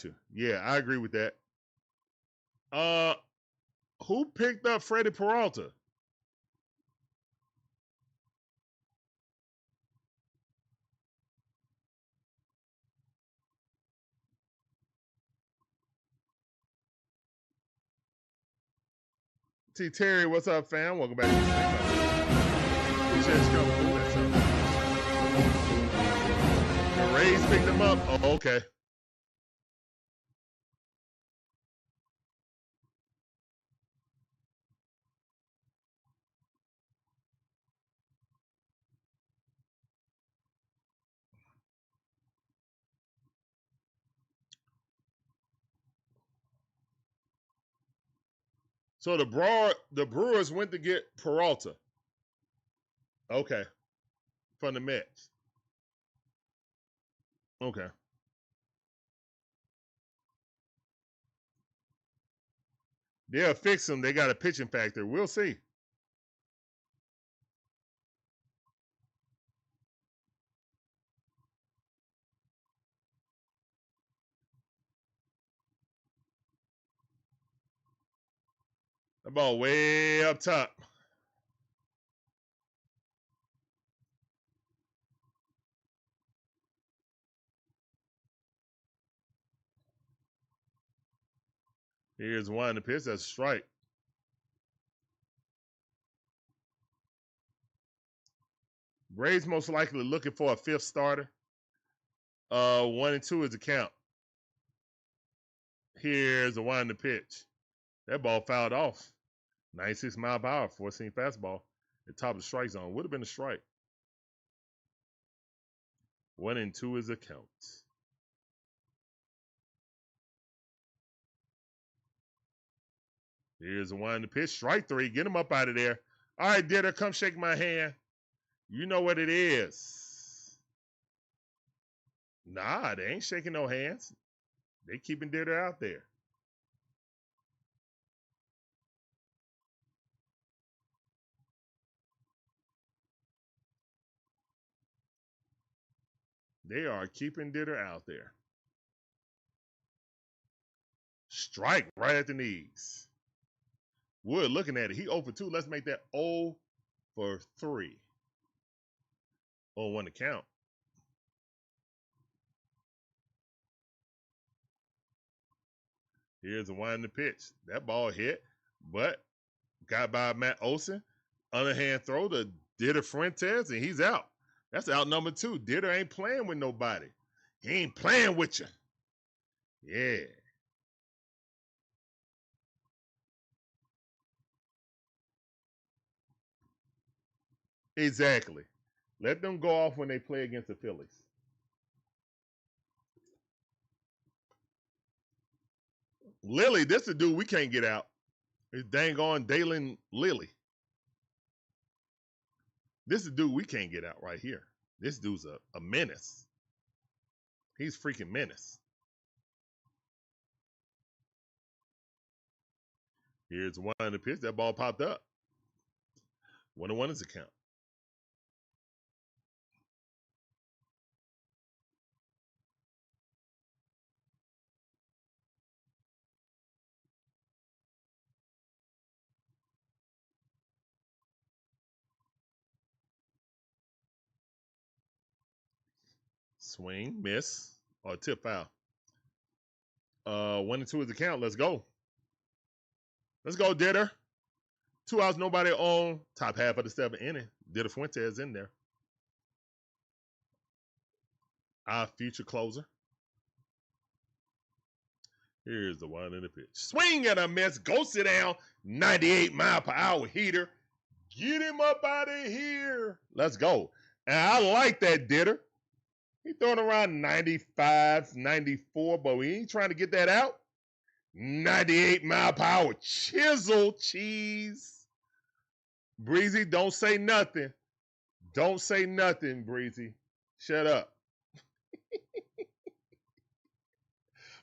you. Yeah, I agree with that. Who picked up Freddie Peralta? T. Terry, what's up, fam? Welcome back to the The Rays picked him up. Oh, okay. So the Brewers went to get Peralta. Okay. From the Mets. Okay. They'll fix him. They got a pitching factor. We'll see. The ball way up top. Here's one to pitch. That's a strike. Braves most likely looking for a 5th starter. 1 and 2 is the count. Here's the one to pitch. That ball fouled off. 96 mile per hour, 4-seam fastball. At top of the strike zone. Would have been a strike. 1 and 2 is the count. Here's the one to pitch. Strike 3. Get him up out of there. All right, Ditter, come shake my hand. You know what it is. Nah, they ain't shaking no hands. They keeping Ditter out there. They are keeping Ditter out there. Strike right at the knees. Wood looking at it. He 0 for 2. Let's make that 0 for 3. 0-1 to count. Here's the one in the pitch. That ball hit, but got by Matt Olson. Underhand throw to Ditter Fuentes, and he's out. That's out number 2. Ditter ain't playing with nobody. He ain't playing with you. Yeah. Exactly. Let them go off when they play against the Phillies. Lily, this is the dude we can't get out. It's dang on Dalen Lily. This is the dude we can't get out right here. This dude's a menace. He's freaking menace. Here's one in the pitch. That ball popped up. 1-1 is the count. Swing, miss, or tip foul. 1-2 is the count. Let's go. Let's go, Ditter. 2 outs, nobody on. Top half of the 7th inning. Ditter Fuentes in there. Our future closer. Here's the one in the pitch. Swing and a miss. Go sit down. 98-mile-per-hour heater. Get him up out of here. Let's go. And I like that, Ditter. He throwing around 95, 94, but we ain't trying to get that out. 98-mile-per-hour chisel cheese. Breezy, don't say nothing. Don't say nothing, Breezy. Shut up.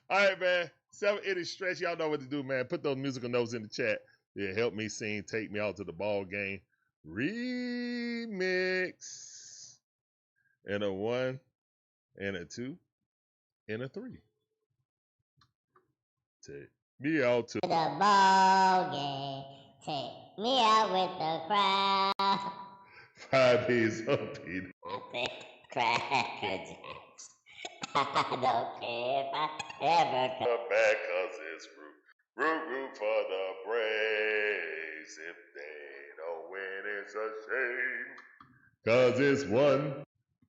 All right, man. 7-inning stretch. Y'all know what to do, man. Put those musical notes in the chat. Yeah, help me sing Take Me Out to the Ball Game remix. And a 1, and a 2, and a 3. Take me out to the ball game. Take me out with the crowd. 5 days up, Peter. I think Cracker Jacks. I don't care if I ever come back, cause it's root for the Braves. If they don't win, it's a shame. Cause it's 1,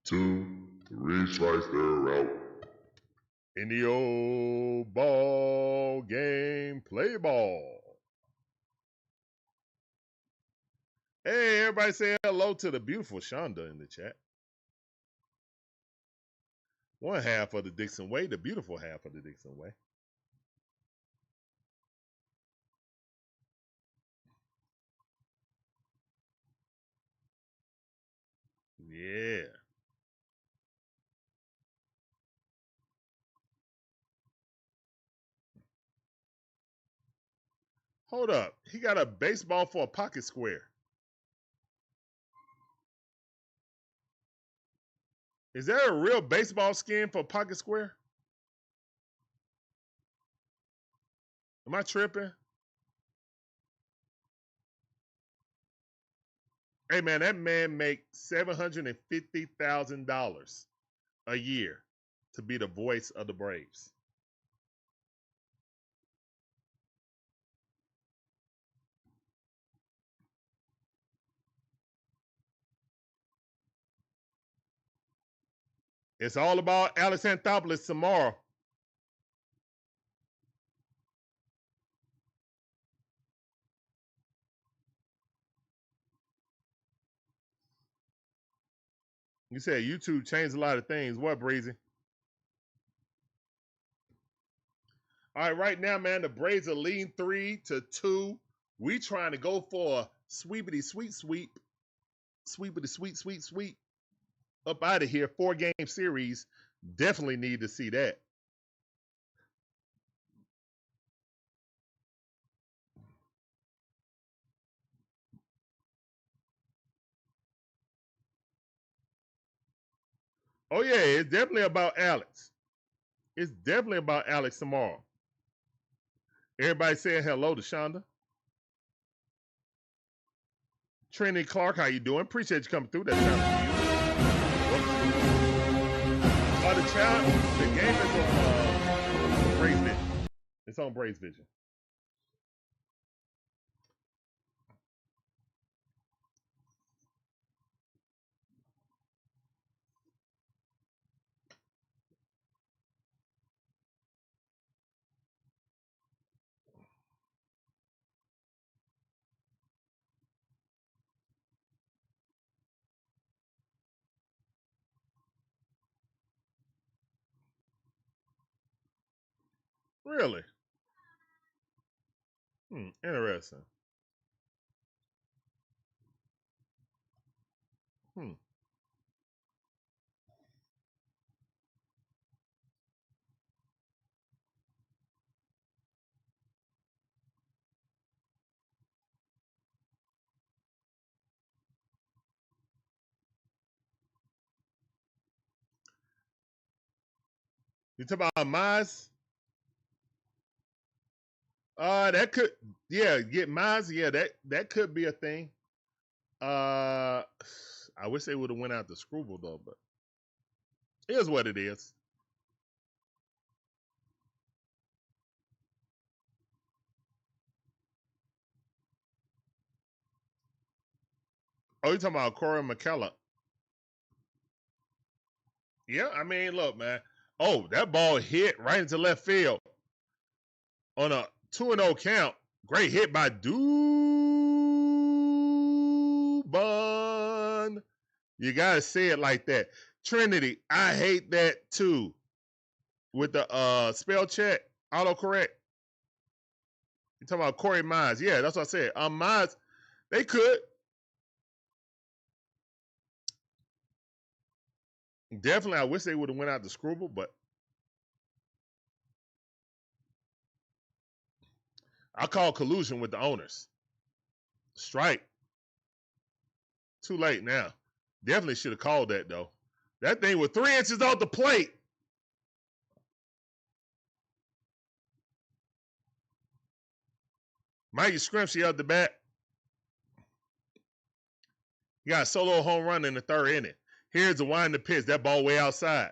2, 3 strikes, they're out. In the old ball game, play ball. Hey, everybody say hello to the beautiful Shonda in the chat. One half of the DIXON Way, the beautiful half of the DIXON Way. Yeah. Hold up. He got a baseball for a pocket square. Is there a real baseball skin for pocket square? Am I tripping? Hey, man, that man make $750,000 a year to be the voice of the Braves. It's all about Alex Anthopoulos tomorrow. You said YouTube changed a lot of things. What, Breezy? All right, right now, man, the Braves are leading 3-2. We trying to go for a sweepity sweep. Sweepity sweep. Up out of here. 4-game series. Definitely need to see that. Oh, yeah, it's definitely about Alex. It's definitely about Alex tomorrow. Everybody saying hello to Shonda. Trinity Clark, how you doing? Appreciate you coming through. That sounds to you. The game is on Braves Net. It's on Braves Vision. Really? Interesting. You talking about Mize? That could, yeah, get Mize. Yeah, that could be a thing. I wish they would have went out the Screwball though, but it is what it is. Oh, you talking about Corey McKellar? Yeah, I mean, look, man. Oh, that ball hit right into left field on a 2-0 count. Great hit by Dubon. You gotta say it like that. Trinity, I hate that too. With the spell check, autocorrect. You talking about Corey Mize? Yeah, that's what I said. Mize, they could. Definitely, I wish they would have went out the Screwball, but I call collusion with the owners. Strike. Too late now. Definitely should have called that though. That thing was 3 inches off the plate. Mikey Scrimsey up the bat. He got a solo home run in the 3rd inning. Here's the wind the pitch. That ball way outside.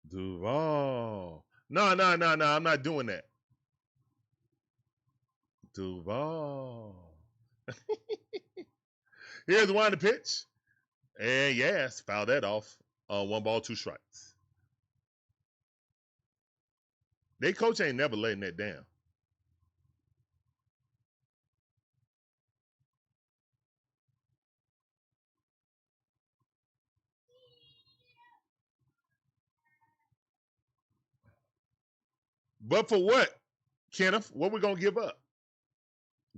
Duval. No. I'm not doing that. Duval. Here's the wind the pitch. And yes, foul that off. 1 ball, 2 strikes. They coach ain't never letting that down. But for what, Kenneth? What we gonna give up?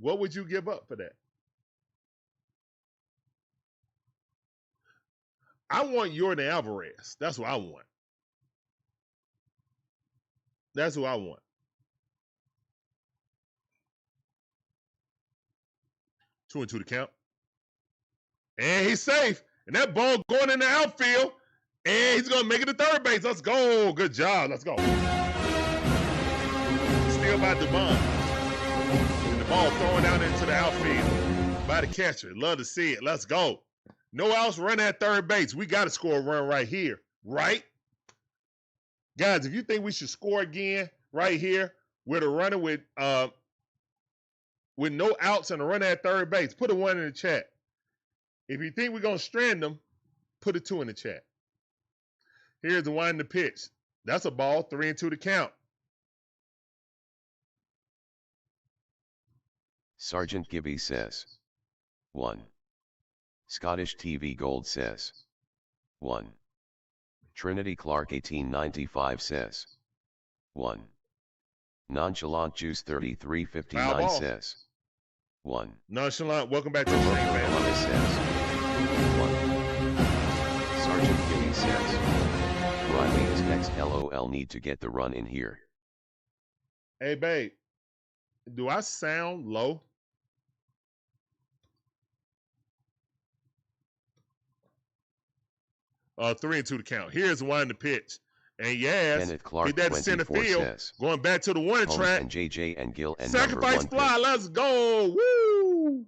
What would you give up for that? I want Jordan Alvarez. That's what I want. That's who I want. Two and two to count. And he's safe. And that ball going in the outfield. And he's going to make it to third base. Let's go. Good job. Let's go. Still by Dubon. And the ball thrown out into the outfield by the catcher. Love to see it. Let's go. No outs, run at third base. We got to score a run right here. Right? Guys, if you think we should score again right here with a runner with no outs and a run at third base, put a 1 in the chat. If you think we're going to strand them, put a 2 in the chat. Here's the wind the pitch. That's a ball, 3 and 2 to count. Sergeant Gibby says 1. Scottish TV Gold says 1. Trinity Clark 1895 says 1. Nonchalant Juice 3359 says 1. Nonchalant, welcome back to the stream, man. Says 1. Sergeant Gibby says Riley is next. LOL, need to get the run in here. Hey, babe, do I sound low? Three and two to count. Here's one to pitch. And yes, Clark, get that to center field. Says, going back to the one Holmes track. And JJ and Gil and sacrifice fly. Pitch. Let's go. Woo!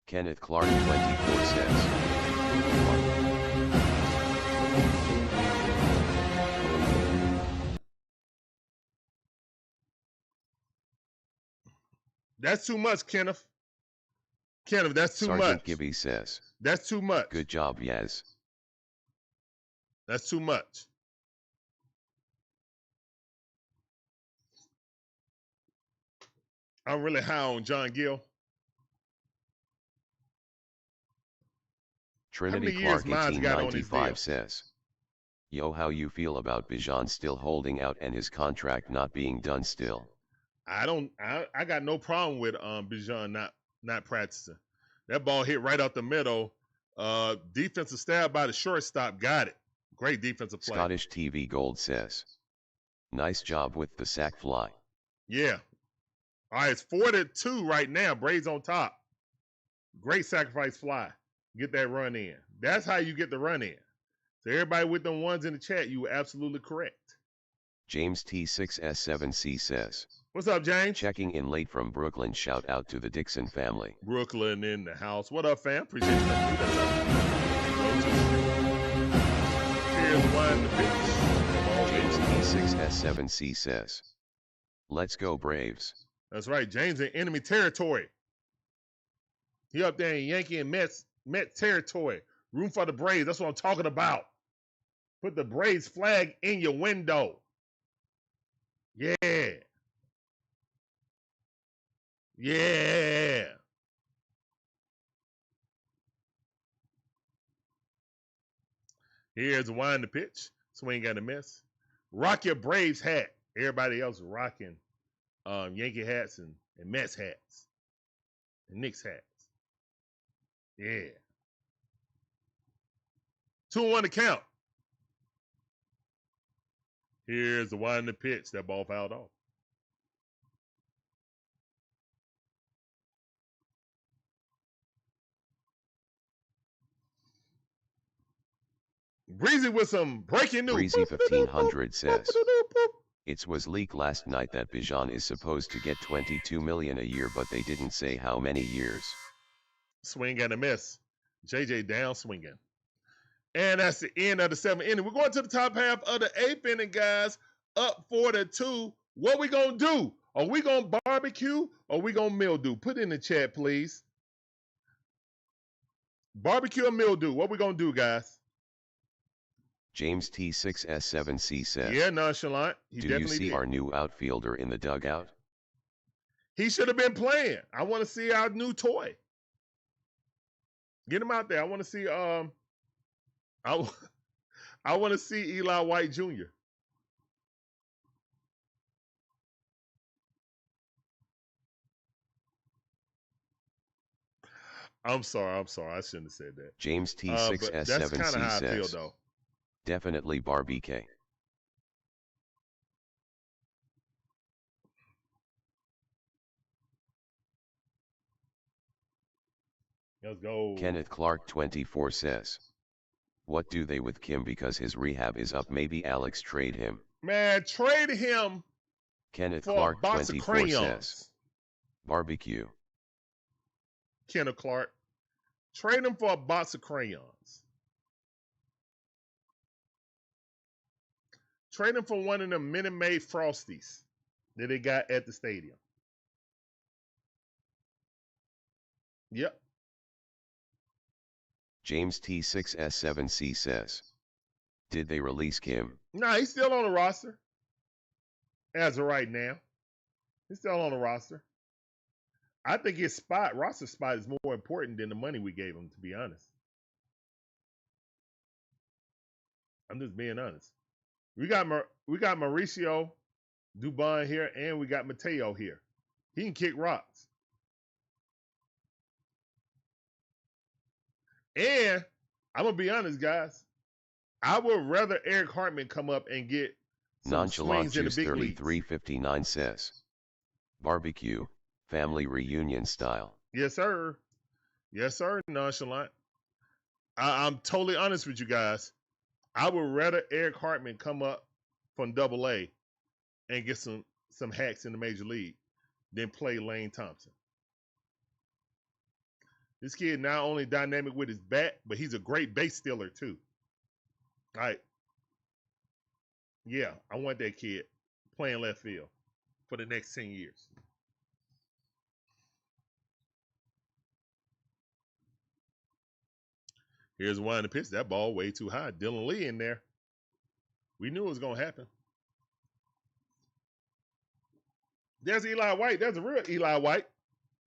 Kenneth Clark 24 says. 1. That's too much, Kenneth. Kenneth, that's too Sergeant much. Gibby says. That's too much. Good job, Yaz. That's too much. I'm really high on John Gill. Trinity Clark 1895 says. Yo, how you feel about Bijan still holding out and his contract not being done still? I got no problem with Bijan not practicing. That ball hit right out the middle. Defensive stab by the shortstop, got it. Great defensive play. Scottish TV Gold says. Nice job with the sack fly. Yeah. All right, it's 4-2 right now. Braves on top. Great sacrifice fly. Get that run in. That's how you get the run in. So everybody with them ones in the chat, you were absolutely correct. James T6S7C says. What's up, James? Checking in late from Brooklyn. Shout out to the DIXON family. Brooklyn in the house. What up, fam? Appreciate you. Here's one. James T6S7C says. Let's go, Braves. That's right. James in enemy territory. He up there in Yankee and Met territory. Room for the Braves. That's what I'm talking about. Put the Braves flag in your window. Yeah. Yeah. Here's wind the pitch. Swing got a miss. Rock your Braves hat. Everybody else rocking Yankee hats and Mets hats and Knicks hats. Yeah. 2-1 to count. Here's the wind the pitch. That ball fouled off. Breezy with some breaking news. Breezy 1500 says. It was leaked last night that Bijan is supposed to get $22 million a year, but they didn't say how many years. Swing and a miss. JJ down swinging. And that's the end of the 7th inning. We're going to the top half of the 8th inning, guys. Up 4-2. What we going to do? Are we going to barbecue or we going to mildew? Put in the chat, please. Barbecue or mildew? What we going to do, guys? James T6S7C says. Yeah, nonchalant. Do you see our new outfielder in the dugout? He should have been playing. I want to see our new toy. Get him out there. I want to see I want to see Eli White Jr. I'm sorry. I shouldn't have said that. James T6S7C says. Though. Definitely barbecue. Let's go. Kenneth Clark 24 says. What do they with Kim because his rehab is up? Maybe Alex trade him. Man, trade him. Kenneth for Clark a box 24 of crayons. says. Barbecue. Kenneth Clark. Trade him for a box of crayons. Trade him for one of them Minute Maid Frosties that they got at the stadium. Yep. James T6S7C says. Did they release Kim? Nah, he's still on the roster. As of right now. He's still on the roster. I think his roster spot is more important than the money we gave him, to be honest. I'm just being honest. We got Mauricio Dubon here, and we got Mateo here. He can kick rocks. And I'm going to be honest, guys. I would rather Eric Hartman come up and get some Nonchalant swings in the Juice big 3359 says. Barbecue, family reunion style. Yes, sir. Yes, sir, Nonchalant. I'm totally honest with you guys. I would rather Eric Hartman come up from Double-A and get some hacks in the Major League than play Lane Thompson. This kid not only dynamic with his bat, but he's a great base stealer too. All right. Yeah, I want that kid playing left field for the next 10 years. Here's one in the pitch. That ball way too high. Dylan Lee in there. We knew it was going to happen. There's Eli White. There's a real Eli White.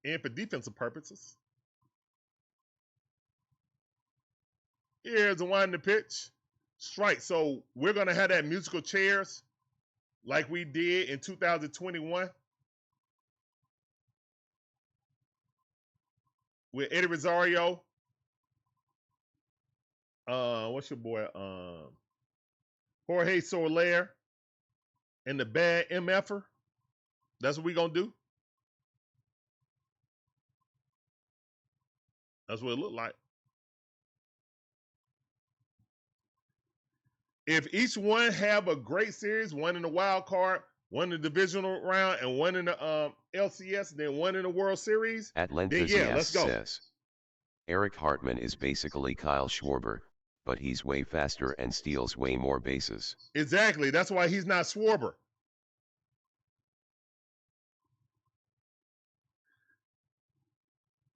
And for defensive purposes. Here's the one in the pitch. Strike. So we're going to have that musical chairs like we did in 2021 with Eddie Rosario. What's your boy? Jorge Soler and the bad MFer. That's what we're going to do. That's what it looked like. If each one have a great series, one in the wild card, one in the divisional round, and one in the LCS, then one in the World Series, then yeah, let's go. Says, Eric Hartman is basically Kyle Schwarber, but he's way faster and steals way more bases. Exactly. That's why he's not Schwarber.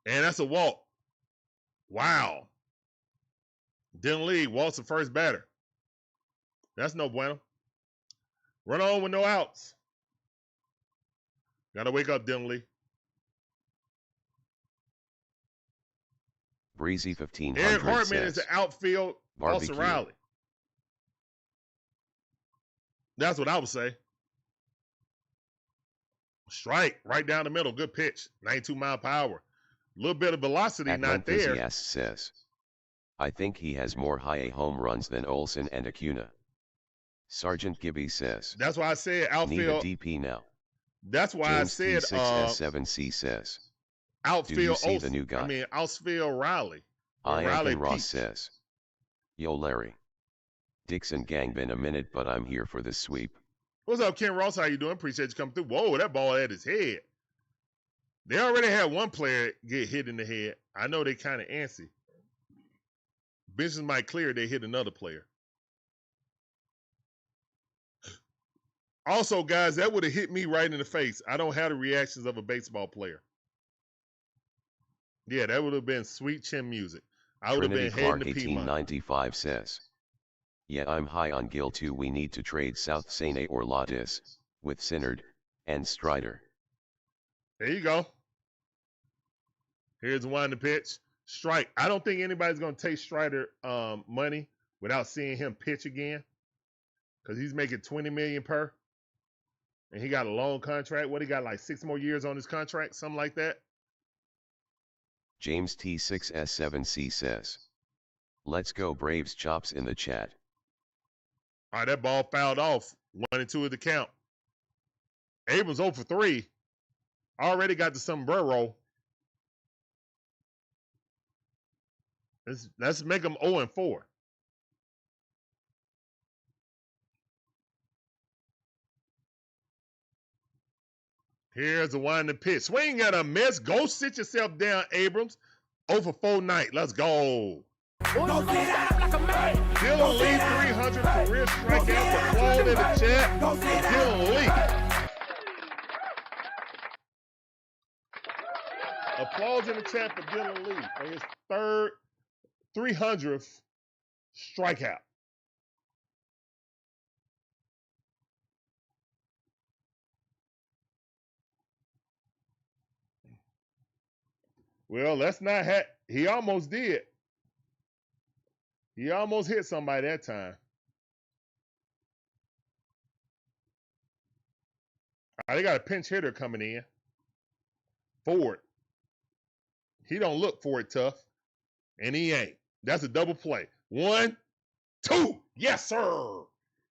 And that's a walk. Wow. Dylan Lee walks the first batter. That's no bueno. Run on with no outs. Gotta wake up, Dylan Lee. Breezy 1500 Eric Hartman says, is the outfield Austin Riley. That's what I would say. Strike right down the middle. Good pitch. 92 mile per hour. A little bit of velocity not there. Says, I think he has more high A home runs than Olson and Acuna. Sergeant Gibby says, that's why I said outfield. Need a DP now. That's why James I said T6S7C says, outfield. do you see Olson. the new guy? I mean outfield Riley. Ian Ross says, yo Larry. Dixon gang been a minute, but I'm here for this sweep. What's up, Ken Ross? How you doing? Appreciate you coming through. Whoa, that ball at his head. They already had one player get hit in the head. I know they kind of antsy. Benches might clear, they hit another player. Also, guys, that would have hit me right in the face. I don't have the reactions of a baseball player. Yeah, that would have been sweet chin music. I would have been heading to Piedmont. 1895 says, yeah, I'm high on Gil too. We need to trade South Sene or Latis with Synard and Strider. There you go. Here's one in the pitch. Strike. I don't think anybody's going to take Strider money without seeing him pitch again, because he's making $20 million per. And he got a long contract. What, he got like 6 more years on his contract? Something like that. James T6S7C says, let's go Braves chops in the chat. All right, that ball fouled off. 1-2 of the count. Abrams 0 for 3. Already got the sombrero. Let's make him 0 and 4. Here's the one in the pitch. Swing at a miss. Go sit yourself down, Abrams. 0 for 4 night. Let's go. Dylan Lee, 300 career strikeouts. Applaud in the chat for Dylan Lee. Applause in the chat for Dylan Lee for his 300th strikeout. Well, let's not have. He almost did. He almost hit somebody that time. All right, they got a pinch hitter coming in. Ford. He don't look for it tough, and he ain't. That's a double play. 1, 2. Yes, sir.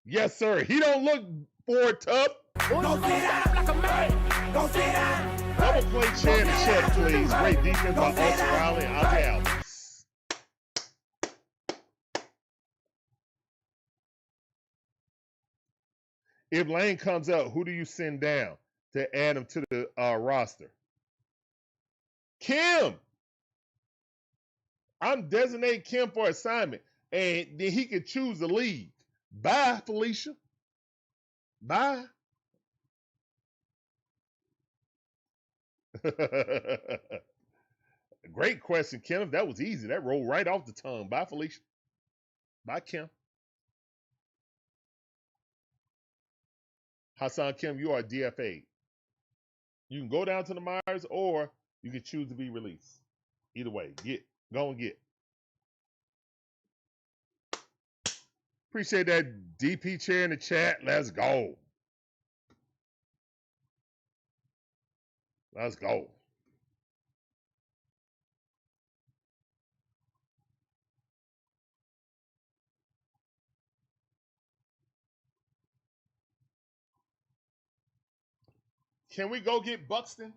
Yes, sir. He don't look for it tough. Go sit down like a man. Go sit down. Double play chair to check, please. Great defense by Austin Riley and Ozzie Alvarez. If Lane comes up, who do you send down to add him to the roster? Kim. I'm designating Kim for assignment, and then he can choose to leave. Bye, Felicia. Bye. Great question, Kenneth. That was easy. That rolled right off the tongue. Bye, Felicia. Bye, Kim. Hassan Kim, you are DFA. You can go down to the Myers, or you can choose to be released. Either way, go and get. Appreciate that DP chair in the chat. Let's go. Let's go. Can we go get Buxton?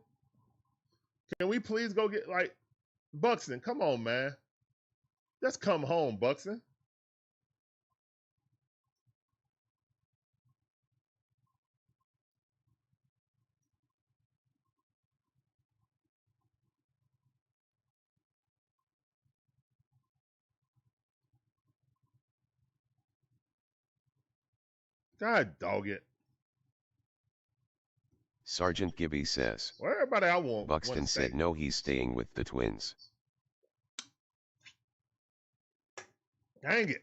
Can we please go get, like, Buxton? Come on, man. Just come home, Buxton. God dog it. Sergeant Gibby says. Well, everybody I want. Buxton said no, he's staying with the Twins. Dang it.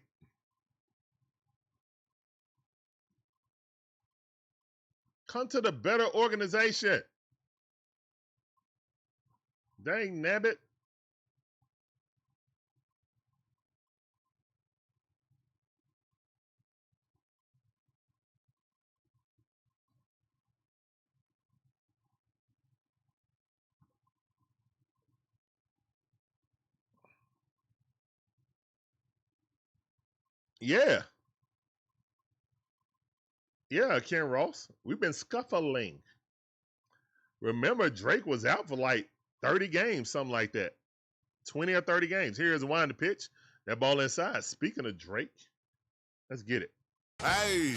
Come to the better organization. Dang nabbit. Yeah. Yeah, Ken Ross. We've been scuffling. Remember, Drake was out for like 30 games, something like that. 20 or 30 games. Here's one to pitch. That ball inside. Speaking of Drake, let's get it. Hey,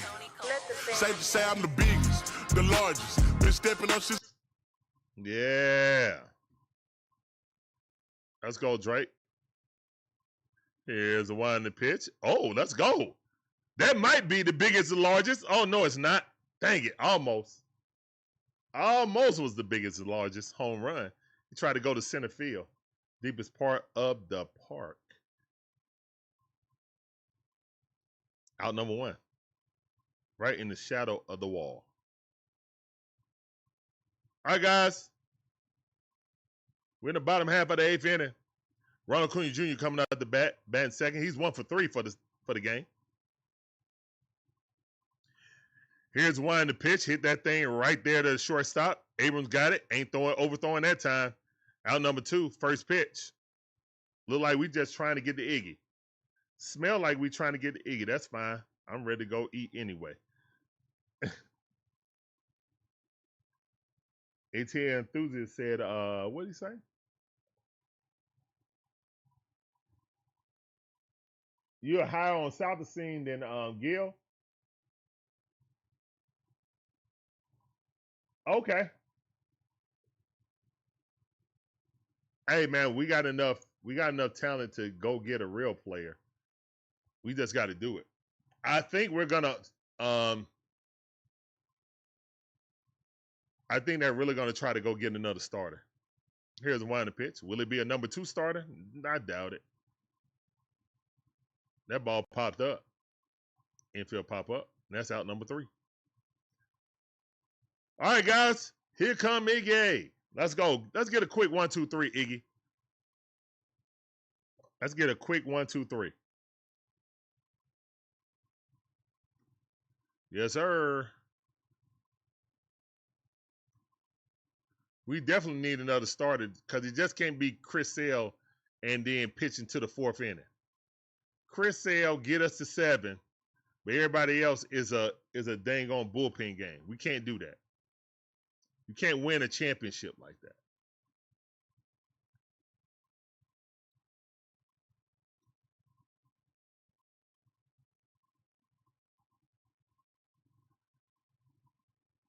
safe to say I'm the biggest, the largest. Been stepping up since. Yeah. Let's go, Drake. Here's the one to pitch. Oh, let's go. That might be the biggest and largest. Oh, no, it's not. Dang it. Almost. Almost was the biggest and largest home run. He tried to go to center field. Deepest part of the park. Out number one. Right in the shadow of the wall. All right, guys. We're in the bottom half of the eighth inning. Ronald Acuna Jr. coming out the bat, batting second. He's 1 for 3 for the game. Here's one to pitch. Hit that thing right there to the shortstop. Abrams got it. Ain't overthrowing that time. Out number 2, first pitch. Look like we just trying to get the Iggy. Smell like we trying to get the Iggy. That's fine. I'm ready to go eat anyway. ATL enthusiast said, what did he say? You're higher on South Scene than Gil? Okay. Hey man, we got enough talent to go get a real player. We just got to do it. I think we're gonna I think they're really gonna try to go get another starter. Here's one to pitch. Will it be a number 2 starter? I doubt it. That ball popped up. Infield pop up. And that's out number 3. All right, guys. Here come Iggy. Let's go. Let's get a quick 1, 2, 3, Iggy. Let's get a quick 1, 2, 3. Yes, sir. We definitely need another starter because it just can't be Chris Sale and then pitching to the 4th inning. Chris Sale get us to 7, but everybody else is a dang on bullpen game. We can't do that. You can't win a championship like that.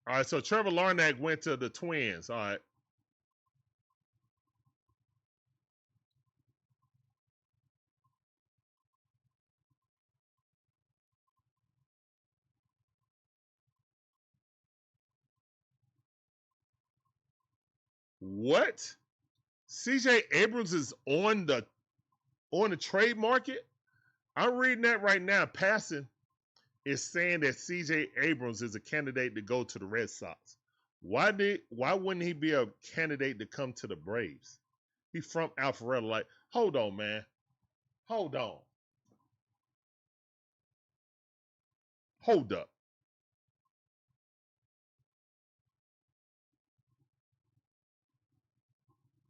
All right, so Trevor Larnach went to the Twins. All right. What? CJ Abrams is on the trade market? I'm reading that right now. Passing is saying that CJ Abrams is a candidate to go to the Red Sox. Why wouldn't he be a candidate to come to the Braves? He's from Alpharetta. Like, hold on, man. Hold on. Hold up.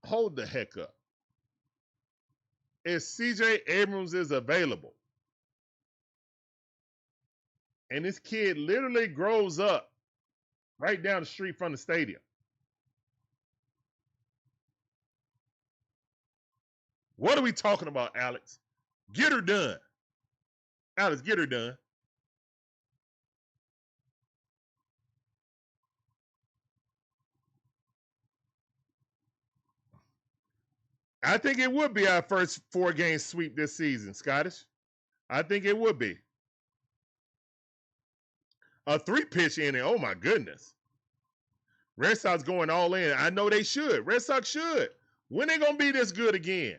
Hold the heck up. If CJ Abrams is available, and this kid literally grows up right down the street from the stadium, what are we talking about, Alex? Get her done. Alex, get her done. I think it would be our first 4-game sweep this season, Scottish. I think it would be. A 3-pitch inning, oh my goodness. Red Sox going all in. I know they should. Red Sox should. When they gonna be this good again?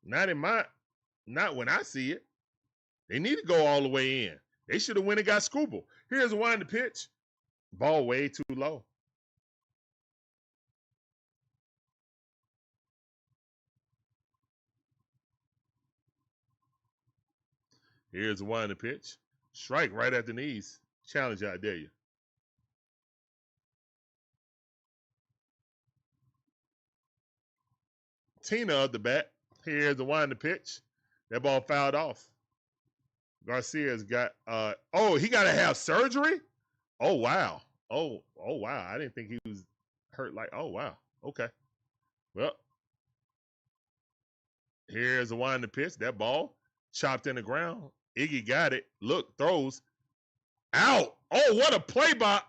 Not when I see it. They need to go all the way in. They should have went and got Scooble. Here's a wind to pitch. Ball way too low. Here's a wind to pitch. Strike right at the knees. Challenge, I dare you. Tina up the bat. Here's the wind to pitch. That ball fouled off. Garcia's got he gotta have surgery? Oh wow. Oh wow. I didn't think he was hurt like wow. Okay. Well, here's the wind to pitch. That ball chopped in the ground. Iggy got it. Look, throws. Out. Oh, what a play by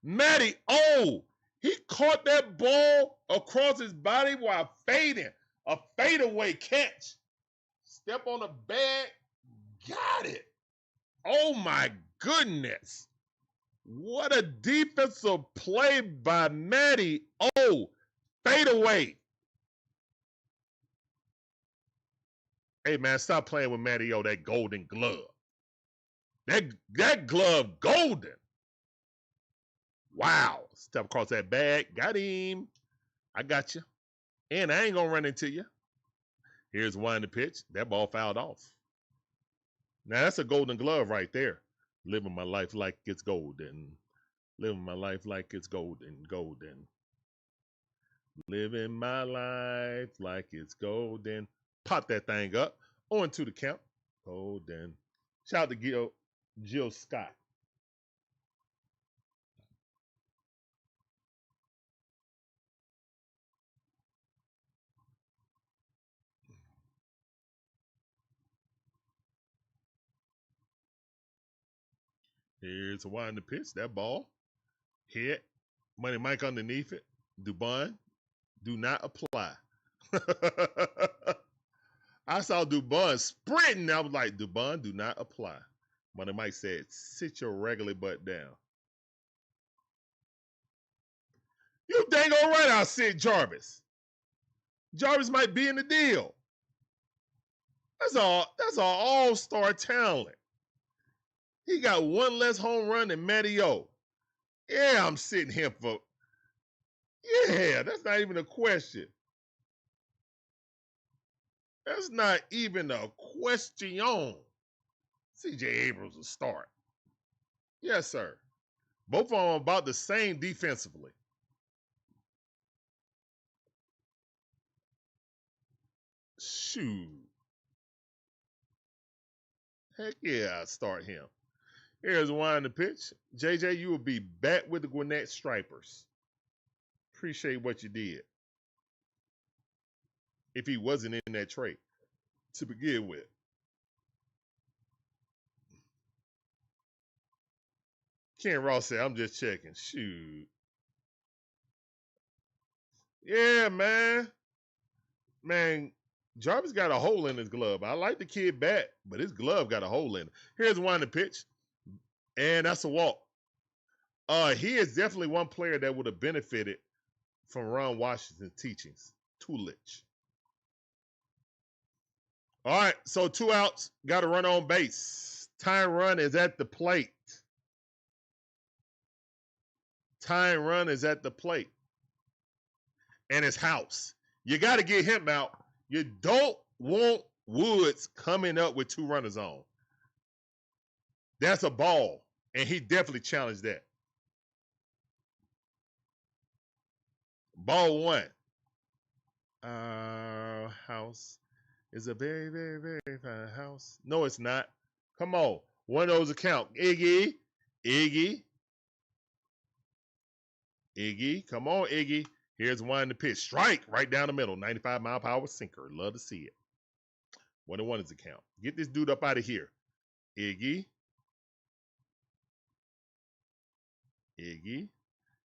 Matty. Oh, he caught that ball across his body while fading. A fadeaway catch. Step on the bag. Got it. Oh, my goodness. What a defensive play by Matty. Oh, fadeaway. Hey, man, stop playing with Matty O, that golden glove. That glove golden. Wow. Step across that bag. Got him. I got you. And I ain't going to run into you. Here's one to pitch. That ball fouled off. Now, that's a golden glove right there. Living my life like it's golden. Living my life like it's golden, golden. Living my life like it's golden. Pop that thing up. On to the count. Golden. Shout out to Jill Scott. Here's a wind to pitch. That ball hit. Money Mike underneath it. Dubon, do not apply. I saw Dubon sprinting. I was like, Dubon, do not apply. Money Mike said, sit your regular butt down. You dang all right, I'll sit Jarvis. Jarvis might be in the deal. That's all-star talent. He got one less home run than Matty O. Yeah, I'm sitting here for... Yeah, that's not even a question. That's not even a question. C.J. Abrams will start. Yes, sir. Both of them are about the same defensively. Shoot. Heck yeah, I'll start him. Here's one to pitch. JJ, you will be back with the Gwinnett Stripers. Appreciate what you did. If he wasn't in that trade to begin with. Ken Ross said, I'm just checking. Shoot. Yeah, man. Man, Jarvis got a hole in his glove. I like the kid bat, but his glove got a hole in it. Here's one to pitch. And that's a walk. He is definitely one player that would have benefited from Ron Washington's teachings. Tulich. All right, so 2 outs. Got to run on base. Tying run is at the plate. Tying run is at the plate. And it's House. You got to get him out. You don't want Woods coming up with 2 runners on. That's a ball. And he definitely challenged that. Ball 1. House is a very, very, very fine house. No, it's not. Come on. One of those account. Iggy. Come on, Iggy. Here's one in the pitch. Strike right down the middle. 95-mile-per-hour sinker. Love to see it. 1-1 is the count. Get this dude up out of here. Iggy.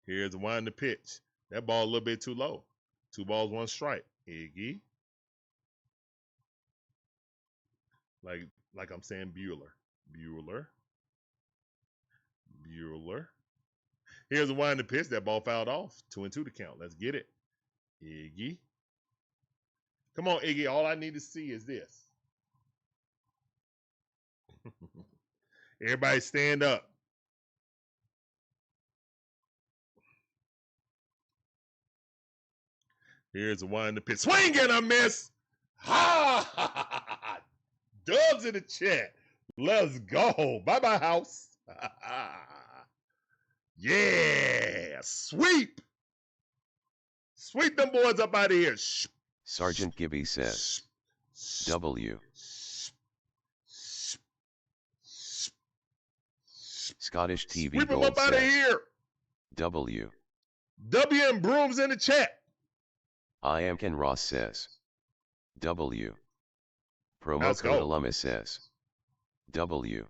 Here's one in the pitch. That ball a little bit too low. 2 balls, 1 strike. Iggy. Like I'm saying Bueller. Here's a one in the pitch. That ball fouled off. 2-2 to count. Let's get it. Iggy. Come on, Iggy. All I need to see is this. Everybody stand up. Here's a one in the pitch. Swing and a miss. Ha! Dubs in the chat. Let's go. Bye-bye, House. Yeah. Sweep. Sweep them boys up out of here. Sergeant Gibby says, W. Scottish TV Sweep them Gold up out of says, here. W. W and Brooms in the chat. I am Ken Ross says, W. Promo Let's code go. alumnus says, W.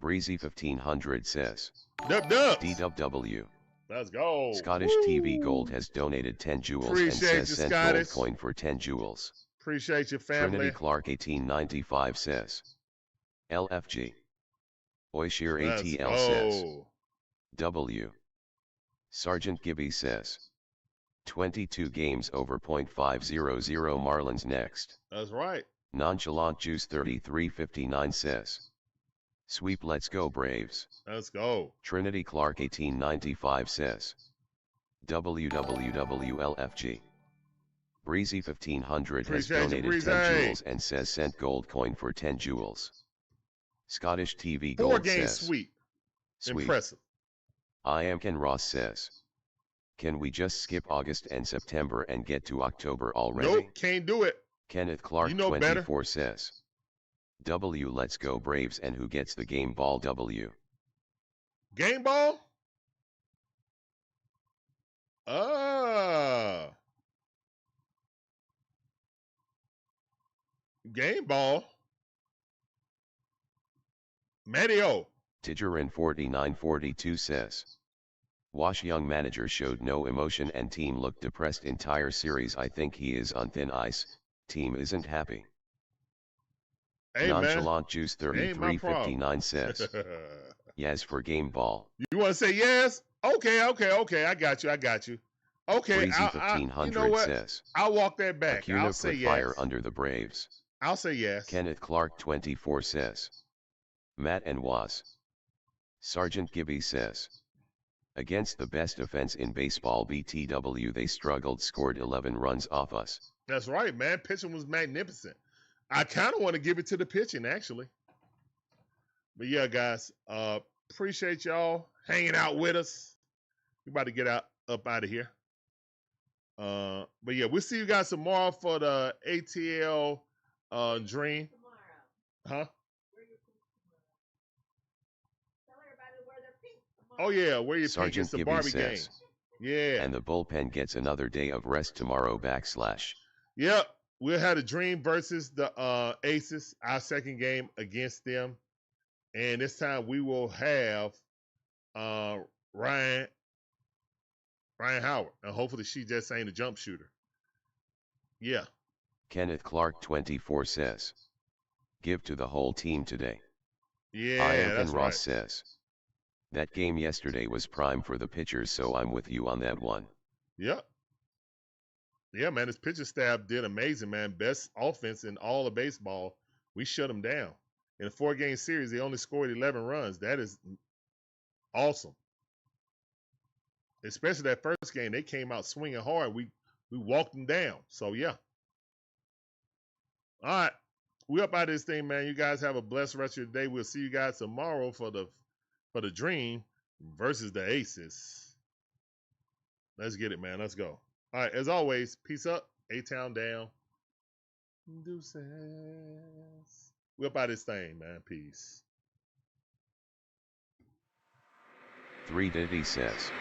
Breezy 1500 says, Dub. DWW. Let's go. Scottish TV Gold has donated 10 jewels Appreciate and you, says sent Scottish. gold coin for 10 jewels. Appreciate your family. Trinity Clark 1895 says, LFG. Oishir Let's ATL says, go. W. Sergeant Gibby says, 22 games over .500 Marlins next. That's right. Nonchalant Juice 3359 says, sweep let's go Braves. Let's go. Trinity Clark 1895 says, WWWLFG. Breezy 1500 has Appreciate you, donated Breezy. 10 jewels and says sent gold coin for 10 jewels. Scottish TV 4 Gold game says, sweep. sweep. Impressive. I am Ken Ross says, can we just skip August and September and get to October already? Nope, can't do it. Kenneth Clark You know 24 says, W let's go Braves and who gets the game ball W. Game ball? Game ball? Mario. Tigerin 4942 says, Wash young manager showed no emotion and team looked depressed entire series. I think he is on thin ice, team isn't happy. Hey, Nonchalant man. Juice Ain't my 3359 says, yes for game ball. You want to say yes? Okay. I got you. Okay, Breezy you 1500 know what? says, I'll walk that back. Acuna I'll put say fire yes. under the Braves. I'll say yes. Kenneth Clark 24 says, Matt and Was. Sergeant Gibby says, against the best offense in baseball BTW they struggled, scored 11 runs off us. That's right, man. Pitching was magnificent. I kind of want to give it to the pitching, actually. But yeah, guys, appreciate y'all hanging out with us. We're about to get up out of here. But yeah, we'll see you guys tomorrow for the ATL Dream. Huh? Oh yeah, wear your pink. Sergeant It's the Gibby Barbie says, game. Yeah. and the bullpen gets another day of rest tomorrow /. Yep. We'll have the Dream versus the Aces, our second game against them. And this time we will have Ryan Howard. And hopefully she just ain't a jump shooter. Yeah. Kenneth Clark 24 says, give to the whole team today. Yeah, I am that's Ken Ross right. says, That game yesterday was prime for the pitchers, so I'm with you on that one. Yep. Yeah, man, his pitching staff did amazing, man. Best offense in all of baseball. We shut them down. In a 4-game series, they only scored 11 runs. That is awesome. Especially that first game, they came out swinging hard. We walked them down. So, yeah. All right. We up out of this thing, man. You guys have a blessed rest of your day. We'll see you guys tomorrow for the Dream versus the Aces. Let's get it, man. Let's go. All right. As always, peace up. A-Town down. Deuces. We up out of this thing, man. Peace. 3 Diddy says.